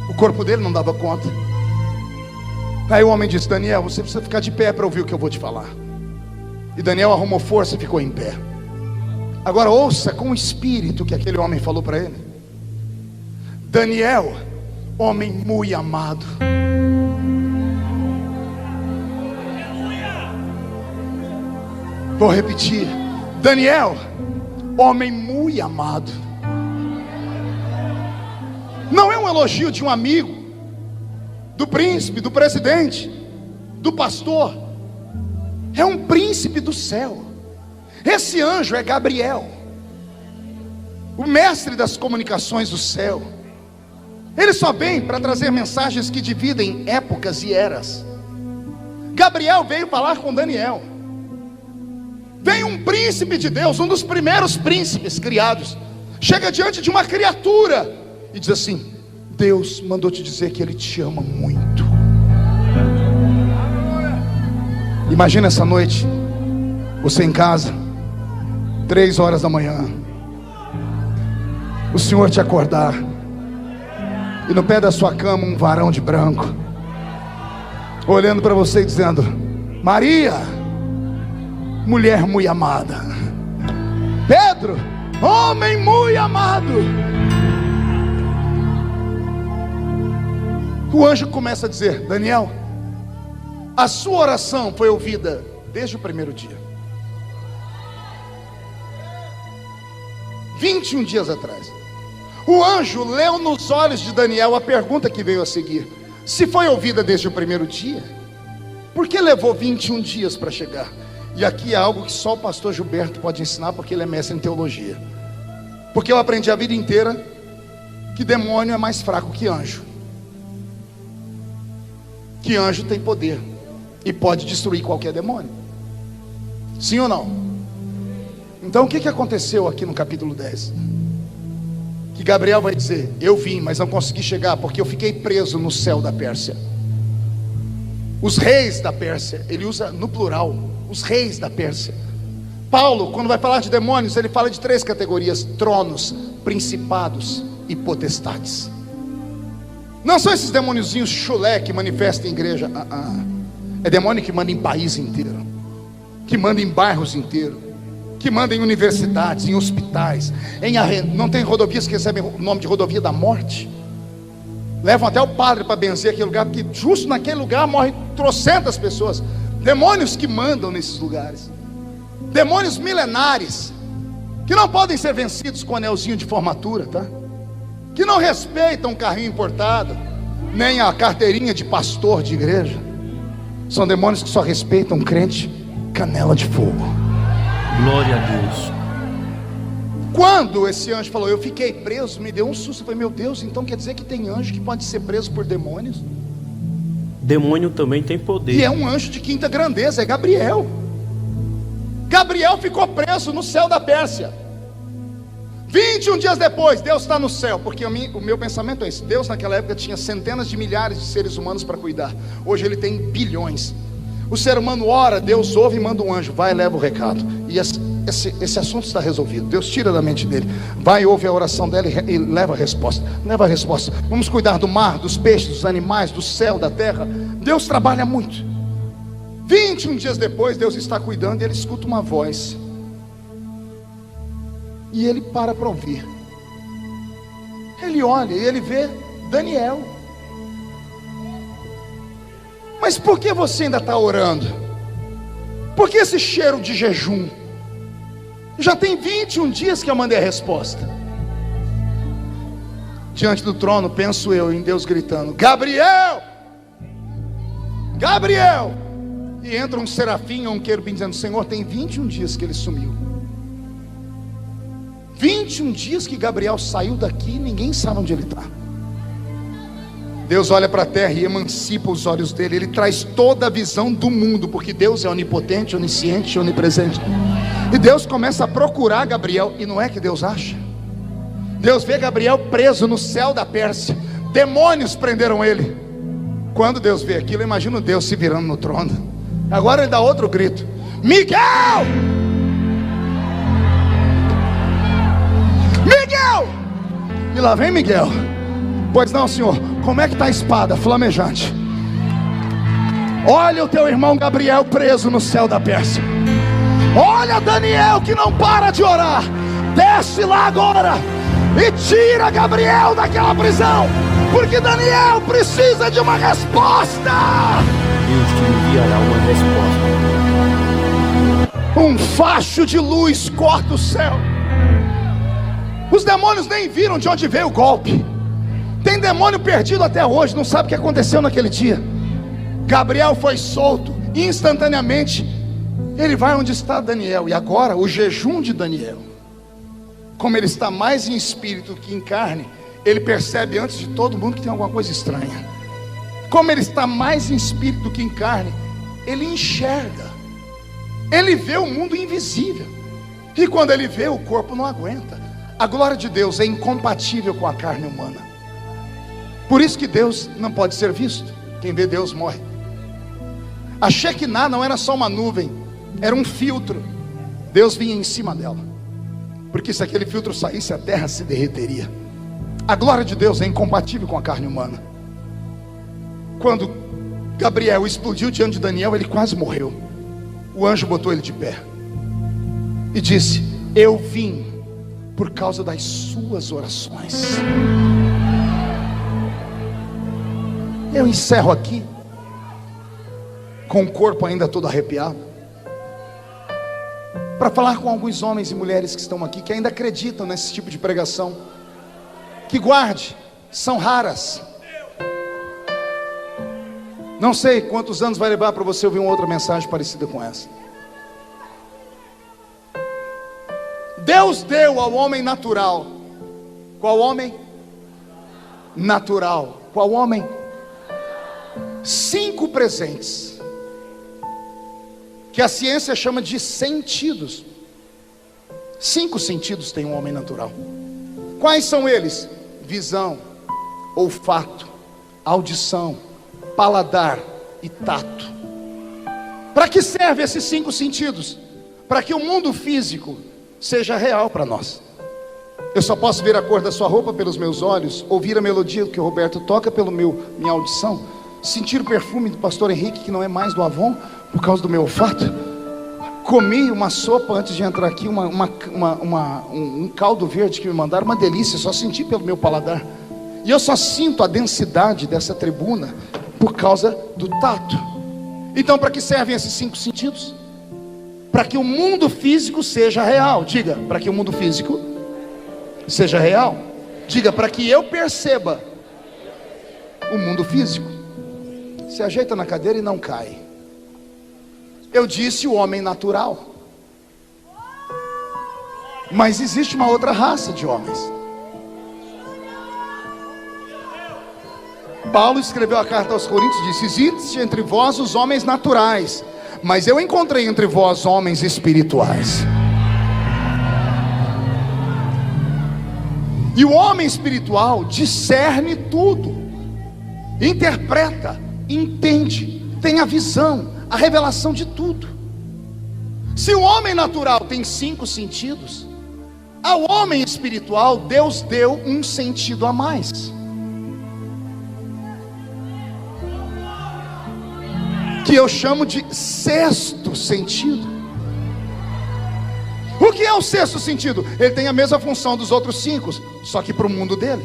O corpo dele não dava conta. Aí o homem disse: Daniel, você precisa ficar de pé para ouvir o que eu vou te falar. E Daniel arrumou força e ficou em pé. Agora ouça com o espírito que aquele homem falou para ele. Daniel, homem muito amado. Vou repetir. Daniel, homem muito amado. Não é um elogio de um amigo, do príncipe, do presidente, do pastor. É um príncipe do céu. Esse anjo é Gabriel, o mestre das comunicações do céu. Ele só vem para trazer mensagens que dividem épocas e eras. Gabriel veio falar com Daniel. Vem um príncipe de Deus, um dos primeiros príncipes criados, chega diante de uma criatura e diz assim: Deus mandou te dizer que Ele te ama muito. Imagina essa noite, você em casa, 3 horas da manhã, o Senhor te acordar, e no pé da sua cama um varão de branco, olhando para você e dizendo: Maria, mulher muito amada. Pedro, homem muito amado. O anjo começa a dizer: Daniel, a sua oração foi ouvida desde o primeiro dia. 21 dias atrás. O anjo leu nos olhos de Daniel a pergunta que veio a seguir: se foi ouvida desde o primeiro dia, por que levou 21 dias para chegar? E aqui é algo que só o pastor Gilberto pode ensinar, porque ele é mestre em teologia. Porque eu aprendi a vida inteira que demônio é mais fraco que anjo. Que anjo tem poder e pode destruir qualquer demônio. Sim ou não? Então o que aconteceu aqui no capítulo 10? Que Gabriel vai dizer: eu vim, mas não consegui chegar porque eu fiquei preso no céu da Pérsia. Os reis da Pérsia, ele usa no plural, os reis da Pérsia. Paulo, quando vai falar de demônios, ele fala de 3 categorias: tronos, principados e potestades. Não são esses demôniozinhos chulé que manifestam em igreja. É demônio que manda em país inteiro, que manda em bairros inteiros, que manda em universidades, em hospitais, não tem rodovias que recebem o nome de rodovia da morte. Levam até o padre para benzer aquele lugar, porque justo naquele lugar morrem trocentas pessoas. Demônios que mandam nesses lugares, demônios milenares, que não podem ser vencidos com anelzinho de formatura, tá? Que não respeitam o carrinho importado, nem a carteirinha de pastor de igreja. São demônios que só respeitam crente canela de fogo. Glória a Deus. Quando esse anjo falou, eu fiquei preso, me deu um susto. Eu falei, meu Deus, então quer dizer que tem anjo que pode ser preso por demônios? Demônio também tem poder. E é um anjo de quinta grandeza, é Gabriel. Gabriel ficou preso no céu da Pérsia. 21 dias depois, Deus está no céu. Porque o meu pensamento é esse: Deus naquela época tinha centenas de milhares de seres humanos para cuidar. Hoje Ele tem bilhões. O ser humano ora, Deus ouve e manda um anjo, vai e leva o recado. E esse assunto está resolvido. Deus tira da mente dele, vai, ouve a oração dela e leva a resposta. Leva a resposta. Vamos cuidar do mar, dos peixes, dos animais, do céu, da terra. Deus trabalha muito. 21 dias depois, Deus está cuidando e ele escuta uma voz. E ele para ouvir. Ele olha e ele vê Daniel. Mas por que você ainda está orando? Por que esse cheiro de jejum? Já tem 21 dias que eu mandei a resposta. Diante do trono, penso eu em Deus gritando: Gabriel! Gabriel! E entra um serafim ou um querubim dizendo: Senhor, tem 21 dias que ele sumiu. 21 dias que Gabriel saiu daqui e ninguém sabe onde ele está. Deus olha para a terra e emancipa os olhos dele. Ele traz toda a visão do mundo, porque Deus é onipotente, onisciente, onipresente. E Deus começa a procurar Gabriel. E não é que Deus acha. Deus vê Gabriel preso no céu da Pérsia. Demônios prenderam ele. Quando Deus vê aquilo, eu imagino Deus se virando no trono. Agora ele dá outro grito: Miguel! Miguel! E lá vem Miguel. Pois não, senhor. Como é que está a espada flamejante? Olha o teu irmão Gabriel preso no céu da Pérsia. Olha Daniel que não para de orar. Desce lá agora e tira Gabriel daquela prisão, porque Daniel precisa de uma resposta. Deus te enviará uma resposta. Um facho de luz corta o céu. Os demônios nem viram de onde veio o golpe. Tem demônio perdido até hoje, não sabe o que aconteceu naquele dia. Gabriel foi solto instantaneamente. Ele vai onde está Daniel. E agora o jejum de Daniel, como ele está mais em espírito que em carne, ele percebe antes de todo mundo que tem alguma coisa estranha. Como ele está mais em espírito do que em carne, ele enxerga. Ele vê o mundo invisível. E quando ele vê, o corpo não aguenta. A glória de Deus é incompatível com a carne humana. Por isso que Deus não pode ser visto. Quem vê Deus morre. A Shekinah não era só uma nuvem, era um filtro. Deus vinha em cima dela, porque se aquele filtro saísse, a terra se derreteria. A glória de Deus é incompatível com a carne humana. Quando Gabriel explodiu diante de Daniel, ele quase morreu. O anjo botou ele de pé e disse: eu vim por causa das suas orações. Eu encerro aqui com o corpo ainda todo arrepiado, para falar com alguns homens e mulheres que estão aqui, que ainda acreditam nesse tipo de pregação. Que guarde, são raras. Não sei quantos anos vai levar para você ouvir uma outra mensagem parecida com essa. Deus deu ao homem natural. Qual homem? Natural. Qual homem? 5 presentes, que a ciência chama de sentidos. 5 sentidos tem um homem natural. Quais são eles? Visão, olfato, audição, paladar e tato. Para que servem esses 5 sentidos? Para que o mundo físico seja real para nós. Eu só posso ver a cor da sua roupa pelos meus olhos, ouvir a melodia que o Roberto toca pelo minha audição, sentir o perfume do pastor Henrique, que não é mais do Avon, por causa do meu olfato. Comi uma sopa antes de entrar aqui, um caldo verde que me mandaram, uma delícia, só senti pelo meu paladar. E eu só sinto a densidade dessa tribuna por causa do tato. Então, para que servem esses 5 sentidos? Para que o mundo físico seja real. Diga, para que o mundo físico seja real. Diga, para que eu perceba o mundo físico. Se ajeita na cadeira e não cai. Eu disse o homem natural. Mas existe uma outra raça de homens. Paulo escreveu a carta aos Coríntios e disse: existe entre vós os homens naturais, mas eu encontrei entre vós homens espirituais. E o homem espiritual discerne tudo, interpreta, entende, tem a visão, a revelação de tudo. Se o homem natural tem 5 sentidos, ao homem espiritual Deus deu um sentido a mais, que eu chamo de sexto sentido. O que é o sexto sentido? Ele tem a mesma função dos outros 5, só que para o mundo dele.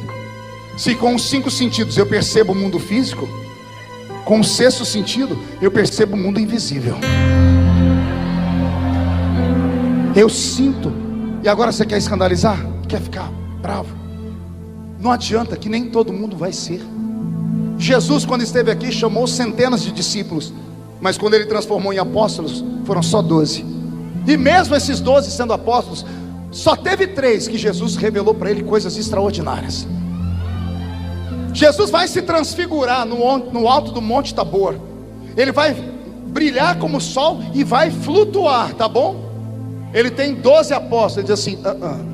Se com os 5 sentidos eu percebo o mundo físico, com o sexto sentido eu percebo o mundo invisível. Eu sinto. E agora você quer escandalizar? Quer ficar bravo? Não adianta, que nem todo mundo vai ser. Jesus, quando esteve aqui, chamou centenas de discípulos, mas quando ele transformou em apóstolos, foram só 12. E mesmo esses 12 sendo apóstolos, só teve 3 que Jesus revelou para ele coisas extraordinárias. Jesus vai se transfigurar no alto do Monte Tabor. Ele vai brilhar como o sol e vai flutuar, tá bom? Ele tem 12 apóstolos. Ele diz assim: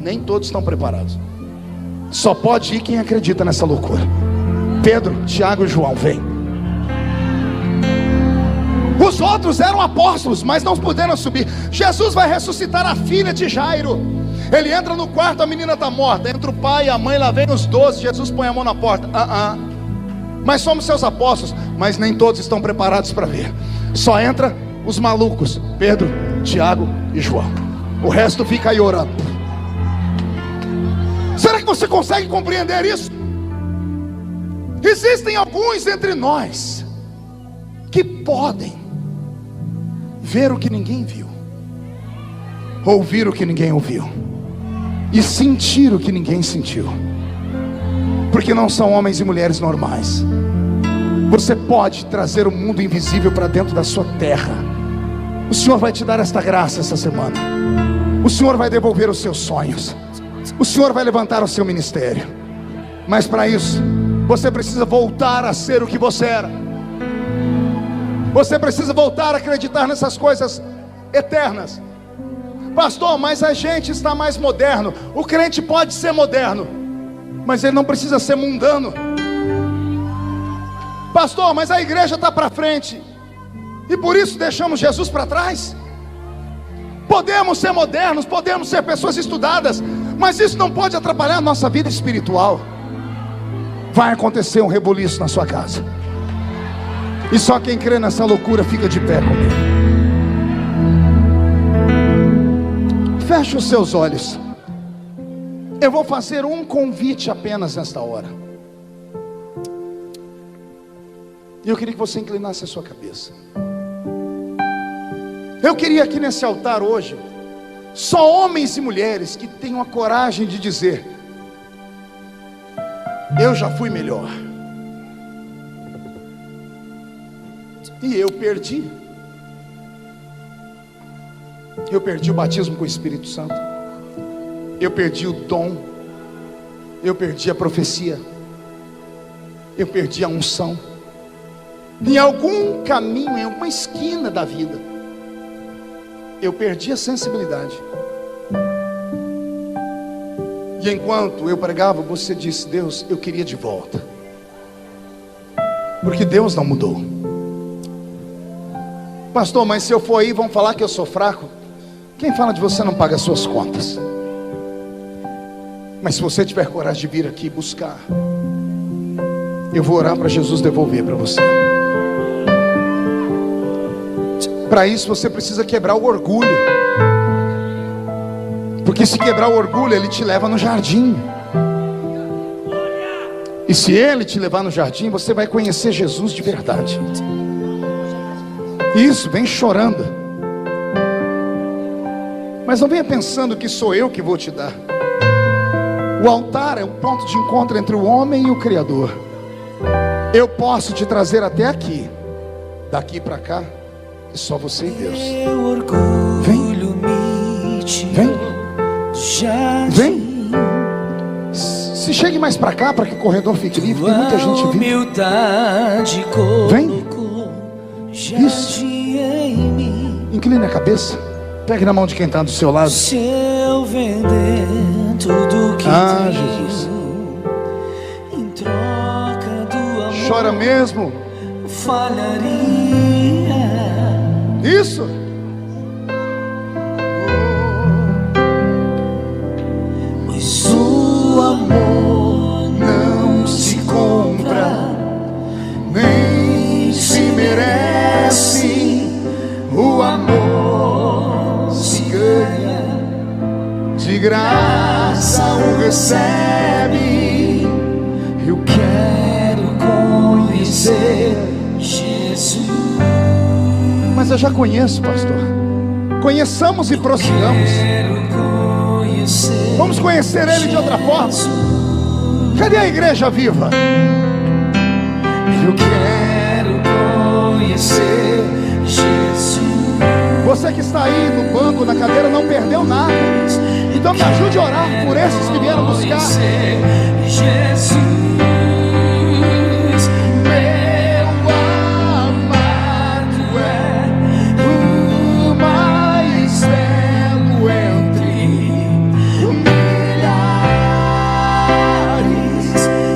nem todos estão preparados. Só pode ir quem acredita nessa loucura. Pedro, Tiago e João, vem. Os outros eram apóstolos, mas não puderam subir. Jesus vai ressuscitar a filha de Jairo. Ele entra no quarto, a menina está morta. Entra o pai e a mãe, lá vem os 12. Jesus põe a mão na porta. Mas somos seus apóstolos, mas nem todos estão preparados para ver. Só entra os malucos, Pedro, Tiago e João. O resto fica aí orando. Será que você consegue compreender isso? Existem alguns entre nós que podem ver o que ninguém viu, ouvir o que ninguém ouviu e sentir o que ninguém sentiu, porque não são homens e mulheres normais. Você pode trazer o mundo invisível para dentro da sua terra. O Senhor vai te dar esta graça essa semana. O Senhor vai devolver os seus sonhos. O Senhor vai levantar o seu ministério. Mas para isso, você precisa voltar a ser o que você era. Você precisa voltar a acreditar nessas coisas eternas. Pastor, mas a gente está mais moderno. O crente pode ser moderno, mas ele não precisa ser mundano. Pastor, mas a igreja está para frente e por isso deixamos Jesus para trás. Podemos ser modernos, podemos ser pessoas estudadas, mas isso não pode atrapalhar a nossa vida espiritual. Vai acontecer um rebuliço na sua casa, e só quem crê nessa loucura fica de pé comigo. Feche os seus olhos. Eu vou fazer um convite apenas nesta hora, e eu queria que você inclinasse a sua cabeça. Eu queria aqui nesse altar hoje só homens e mulheres que tenham a coragem de dizer: eu já fui melhor, e eu perdi o batismo com o Espírito Santo, eu perdi o dom, eu perdi a profecia, eu perdi a unção. Em algum caminho, em alguma esquina da vida, eu perdi a sensibilidade. E enquanto eu pregava, você disse: Deus, eu queria de volta. Porque Deus não mudou. Pastor, mas se eu for aí, vão falar que eu sou fraco. Quem fala de você não paga as suas contas. Mas se você tiver coragem de vir aqui buscar, eu vou orar para Jesus devolver para você. Para isso você precisa quebrar o orgulho, porque se quebrar o orgulho, ele te leva no jardim. E se ele te levar no jardim, você vai conhecer Jesus de verdade. Isso, vem chorando, mas não venha pensando que sou eu que vou te dar. O altar é um ponto de encontro entre o homem e o Criador. Eu posso te trazer até aqui, daqui para cá é só você e Deus. Vem, vem. Vem. Se chegue mais para cá, para que o corredor fique livre. Tem muita gente vindo. Vem. Isso. Incline a cabeça. Pegue na mão de quem está do seu lado. Se eu vender tudo que tenho, Jesus. em troca do amor, Chora mesmo. falharia. Isso. Pois o amor Não se compra, nem se merece. O amor se ganha, de graça o recebe. eu quero conhecer Jesus. Mas eu já conheço, pastor. Conheçamos e prossigamos. Quero conhecer. Vamos conhecer Ele de outra forma. Cadê a igreja viva? Eu quero conhecer Jesus. Você que está aí no banco, na cadeira, não perdeu nada. Então me ajude a orar por esses que vieram buscar. Jesus, meu amado é o mais belo entre milhares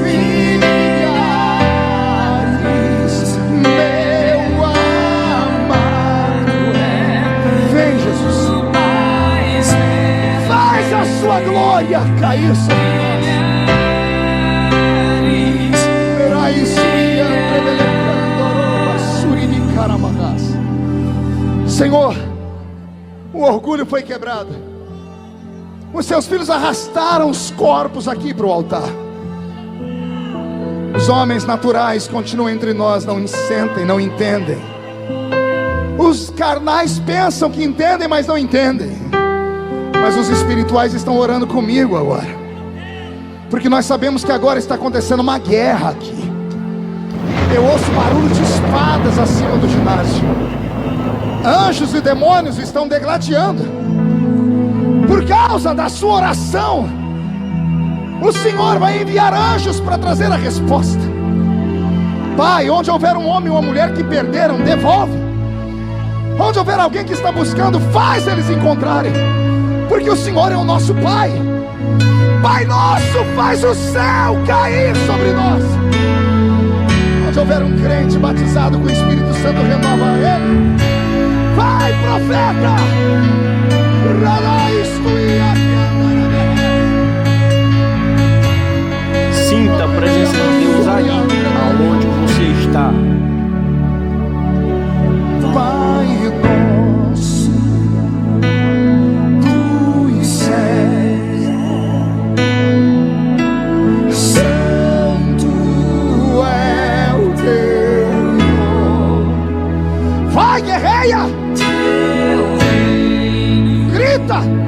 e milhares. Meu amado é Vem, Jesus. o mais belo. Faz a sua glória cair sobre nós. Senhor, o orgulho foi quebrado. Os seus filhos arrastaram os corpos aqui para o altar. Os homens naturais continuam entre nós, não sentem, não entendem. Os carnais pensam que entendem, mas não entendem. Mas os espirituais estão orando comigo agora, porque nós sabemos que agora está acontecendo uma guerra aqui. Eu ouço barulho de espadas acima do ginásio. Anjos e demônios estão degladiando. Por causa da sua oração, o Senhor vai enviar anjos para trazer a resposta. Pai, onde houver um homem ou uma mulher que perderam, devolve. Onde houver alguém que está buscando, faz eles encontrarem. Porque o Senhor é o nosso Pai. Pai nosso, faz o céu cair sobre nós. Onde houver um crente batizado com o Espírito Santo, renova ele. Vai, profeta! Sinta a presença de Deus aí, aonde você está. Pai nosso dos céus, santo é o teu nome. Vai, guerreia! Grita!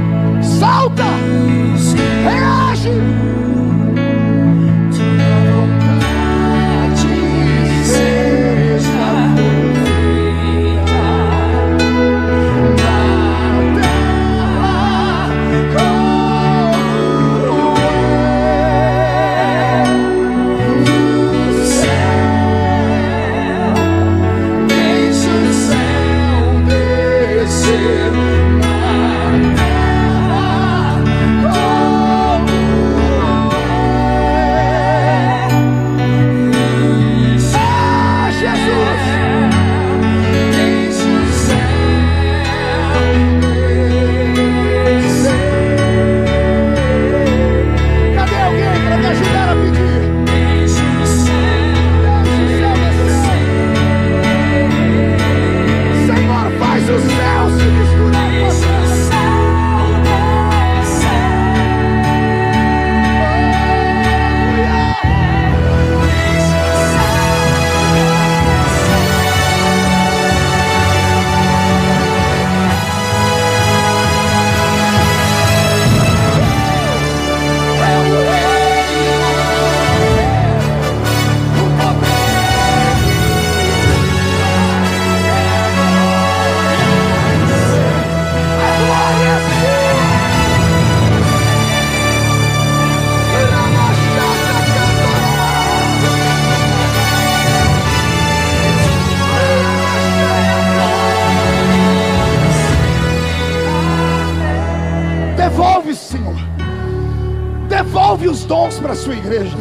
voz para a sua igreja.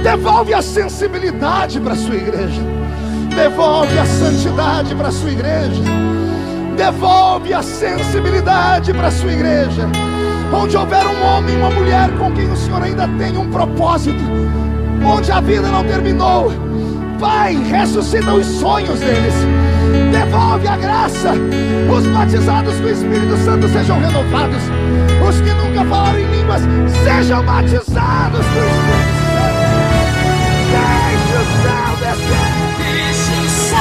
Devolve a sensibilidade para a sua igreja. Devolve a santidade para a sua igreja. Devolve a sensibilidade para a sua igreja. Onde houver um homem e uma mulher com quem o Senhor ainda tem um propósito, onde a vida não terminou, Pai, ressuscita os sonhos deles. Devolve a graça. Os batizados com o Espírito Santo sejam renovados. Os que nunca falaram em línguas sejam batizados com o Espírito Santo. Deixe o céu descer. Deixe o céu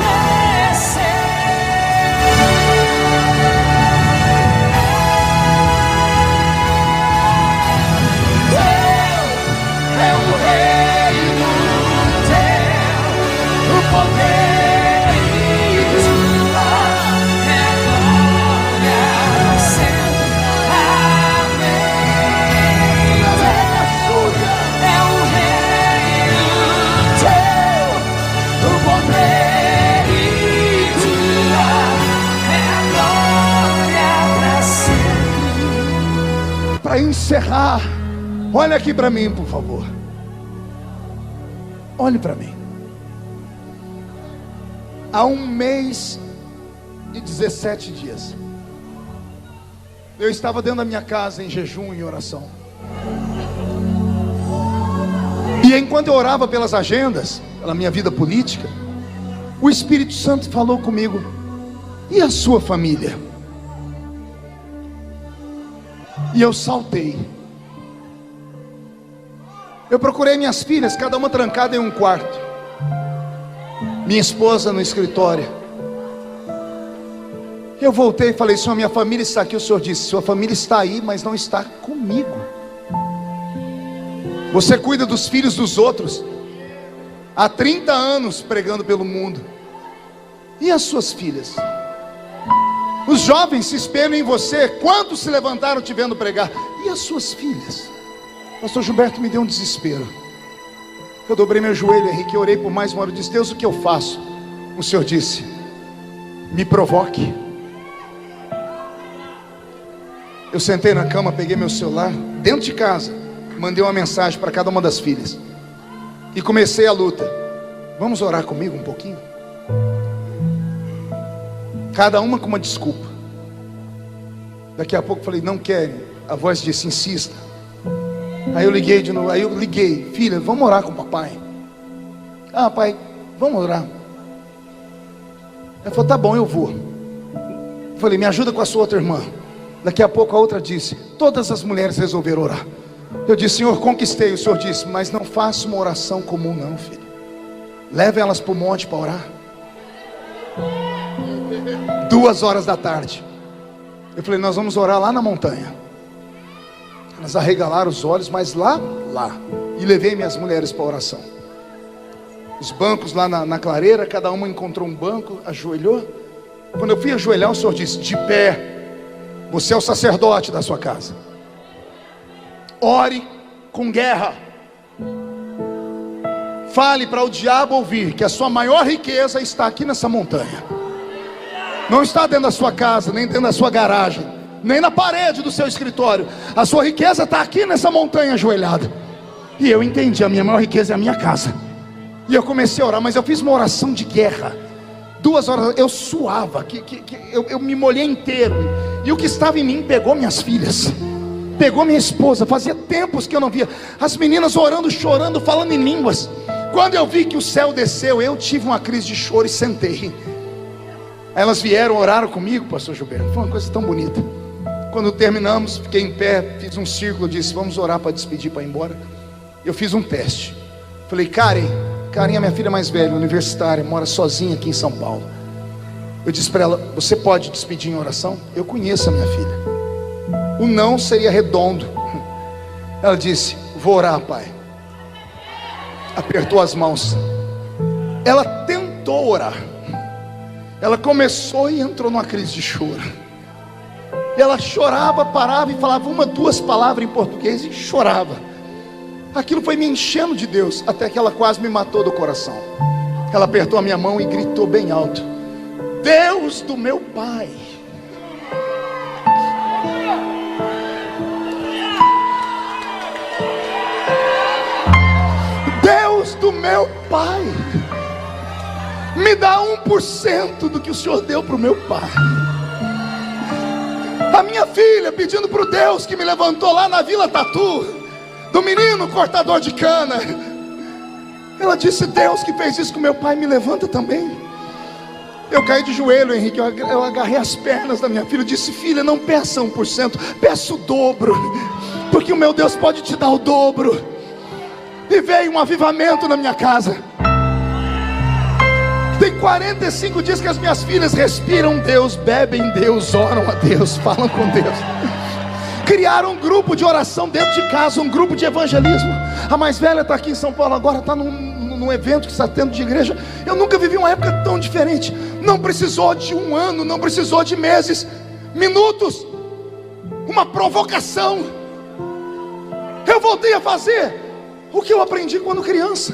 descer. Teu é o reino, teu o poder e tua é glória sempre. Amém. É o reino teu, o poder e tua é glória para sempre. Para encerrar, olha aqui para mim, por favor. Olhe para mim. Há 1 mês e 17 dias, eu estava dentro da minha casa em jejum e oração. E enquanto eu orava pelas agendas, pela minha vida política, o Espírito Santo falou comigo: e a sua família? E eu saltei. Eu procurei minhas filhas, cada uma trancada em um quarto, minha esposa no escritório. Eu voltei e falei: Senhor, minha família está aqui. O Senhor disse: sua família está aí, mas não está comigo. Você cuida dos filhos dos outros há 30 anos pregando pelo mundo. E as suas filhas? Os jovens se espelham em você. Quantos se levantaram te vendo pregar? E as suas filhas? Pastor Gilberto, me deu um desespero. Eu dobrei meu joelho, Henrique, eu orei por mais uma hora. Eu disse: Deus, o que eu faço? O Senhor disse: me provoque. Eu sentei na cama, peguei meu celular, dentro de casa, mandei uma mensagem para cada uma das filhas e comecei a luta. Vamos orar comigo um pouquinho? Cada uma com uma desculpa. Daqui a pouco falei: não querem. A voz disse: insista. Aí eu liguei de novo. Aí eu liguei: filha, vamos orar com o papai. Ah, pai, vamos orar. Ela falou: tá bom, eu vou. Eu falei: me ajuda com a sua outra irmã. Daqui a pouco a outra disse: todas as mulheres resolveram orar. Eu disse: Senhor, conquistei. O Senhor disse: mas não faça uma oração comum não, filho. Leve elas para o monte para orar. 2 horas da tarde. Eu falei: nós vamos orar lá na montanha. Elas arregalaram os olhos, mas lá. E levei minhas mulheres para a oração. Os bancos lá na clareira, cada uma encontrou um banco, ajoelhou. Quando eu fui ajoelhar, o Senhor disse: de pé. Você é o sacerdote da sua casa. Ore com guerra. Fale para o diabo ouvir que a sua maior riqueza está aqui nessa montanha. Não está dentro da sua casa, nem dentro da sua garagem, nem na parede do seu escritório. A sua riqueza está aqui nessa montanha ajoelhada. E eu entendi: a minha maior riqueza é a minha casa. E eu comecei a orar, mas eu fiz uma oração de guerra. 2 horas, eu suava, eu me molhei inteiro. E o que estava em mim pegou minhas filhas, pegou minha esposa. Fazia tempos que eu não via as meninas orando, chorando, falando em línguas. Quando eu vi que o céu desceu, eu tive uma crise de choro e sentei. Elas vieram, oraram comigo, pastor Gilberto. Foi uma coisa tão bonita. Quando terminamos, fiquei em pé, fiz um círculo, disse: vamos orar para despedir, para ir embora. Eu fiz um teste. Falei: Karen é minha filha mais velha, universitária, mora sozinha aqui em São Paulo. Eu disse para ela: você pode despedir em oração? Eu conheço a minha filha. O não seria redondo. Ela disse: vou orar, pai. Apertou as mãos. Ela tentou orar. Ela começou e entrou numa crise de choro. Ela chorava, parava e falava 1, 2 palavras em português e chorava. Aquilo foi me enchendo de Deus, até que ela quase me matou do coração. Ela apertou a minha mão e gritou bem alto: Deus do meu pai. do meu Pai. Me dá 1% do que o Senhor deu para o meu pai. A minha filha pedindo para o Deus que me levantou lá na Vila Tatu, do menino cortador de cana. Ela disse: Deus que fez isso com meu pai, me levanta também. Eu caí de joelho, Henrique, eu agarrei as pernas da minha filha. Eu disse: filha, não peça 1%, peça o dobro, porque o meu Deus pode te dar o dobro. E veio um avivamento na minha casa. Tem 45 dias que as minhas filhas respiram Deus, bebem Deus, oram a Deus, falam com Deus. Criaram um grupo de oração dentro de casa, um grupo de evangelismo. A mais velha está aqui em São Paulo agora, está num evento que está tendo de igreja. Eu nunca vivi uma época tão diferente. Não precisou de um ano, não precisou de meses, minutos, uma provocação. Eu voltei a fazer o que eu aprendi quando criança.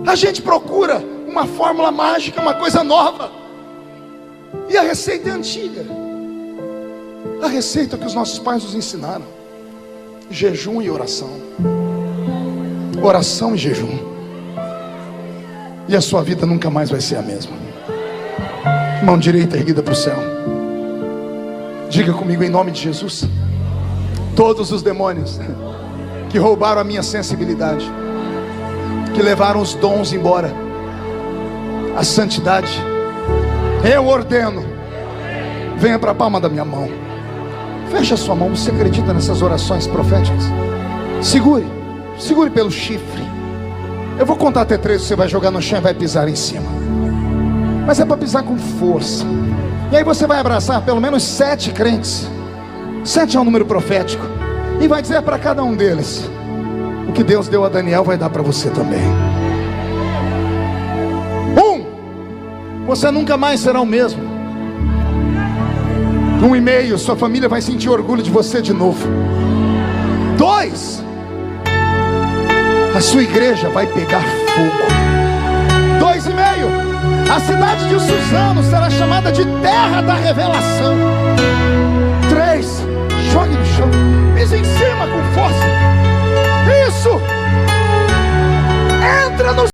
A gente procura uma fórmula mágica, uma coisa nova, e a receita é antiga. A receita que os nossos pais nos ensinaram: jejum e oração. Oração e jejum. E a sua vida nunca mais vai ser a mesma. Mão direita erguida para o céu. Diga comigo em nome de Jesus: todos os demônios que roubaram a minha sensibilidade, que levaram os dons embora, a santidade, eu ordeno, venha para a palma da minha mão. Feche a sua mão. Você acredita nessas orações proféticas? Segure pelo chifre. Eu vou contar até 3, você vai jogar no chão e vai pisar em cima, mas é para pisar com força. E aí você vai abraçar pelo menos 7 crentes. 7 é um número profético, e vai dizer para cada um deles: o que Deus deu a Daniel vai dar para você também. Você nunca mais será o mesmo. 1,5, sua família vai sentir orgulho de você de novo. 2, a sua igreja vai pegar fogo. 2,5, a cidade de Suzano será chamada de terra da revelação. 3, jogue no chão, pise em cima com força. Isso. Entra no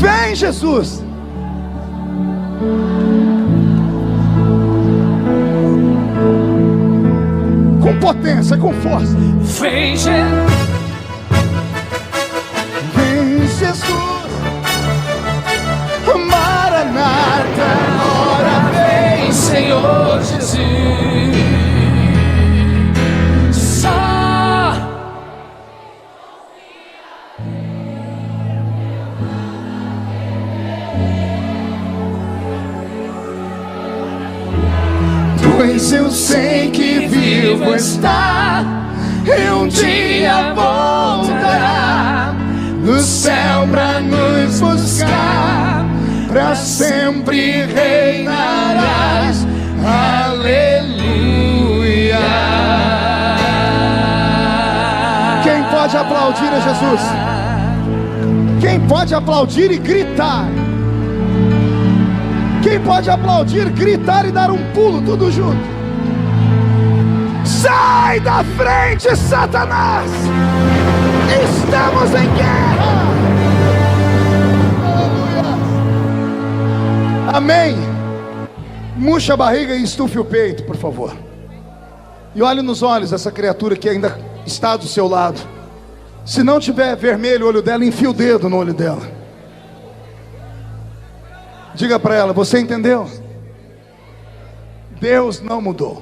Vem, Jesus. Com potência, com força. Vem, Jesus. Vem, Jesus. Maranata, Ora vem, Senhor Jesus. mas eu sei que vivo está, e um dia voltará no céu pra nos buscar, pra sempre reinarás. Aleluia. Quem pode aplaudir a Jesus? Quem pode aplaudir e gritar? Quem pode aplaudir, gritar e dar um pulo tudo junto? Sai da frente, Satanás! Estamos em guerra! Aleluia! Amém! Murcha a barriga e estufe o peito, por favor. E olhe nos olhos dessa criatura que ainda está do seu lado. Se não tiver vermelho o olho dela, enfia o dedo no olho dela. Diga para ela: você entendeu? Deus não mudou.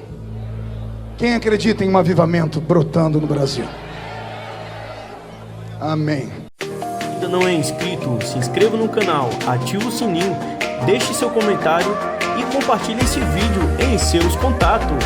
Quem acredita em um avivamento brotando no Brasil? Amém. Ainda não é inscrito? Se inscreva no canal, ative o sininho, deixe seu comentário e compartilhe esse vídeo em seus contatos.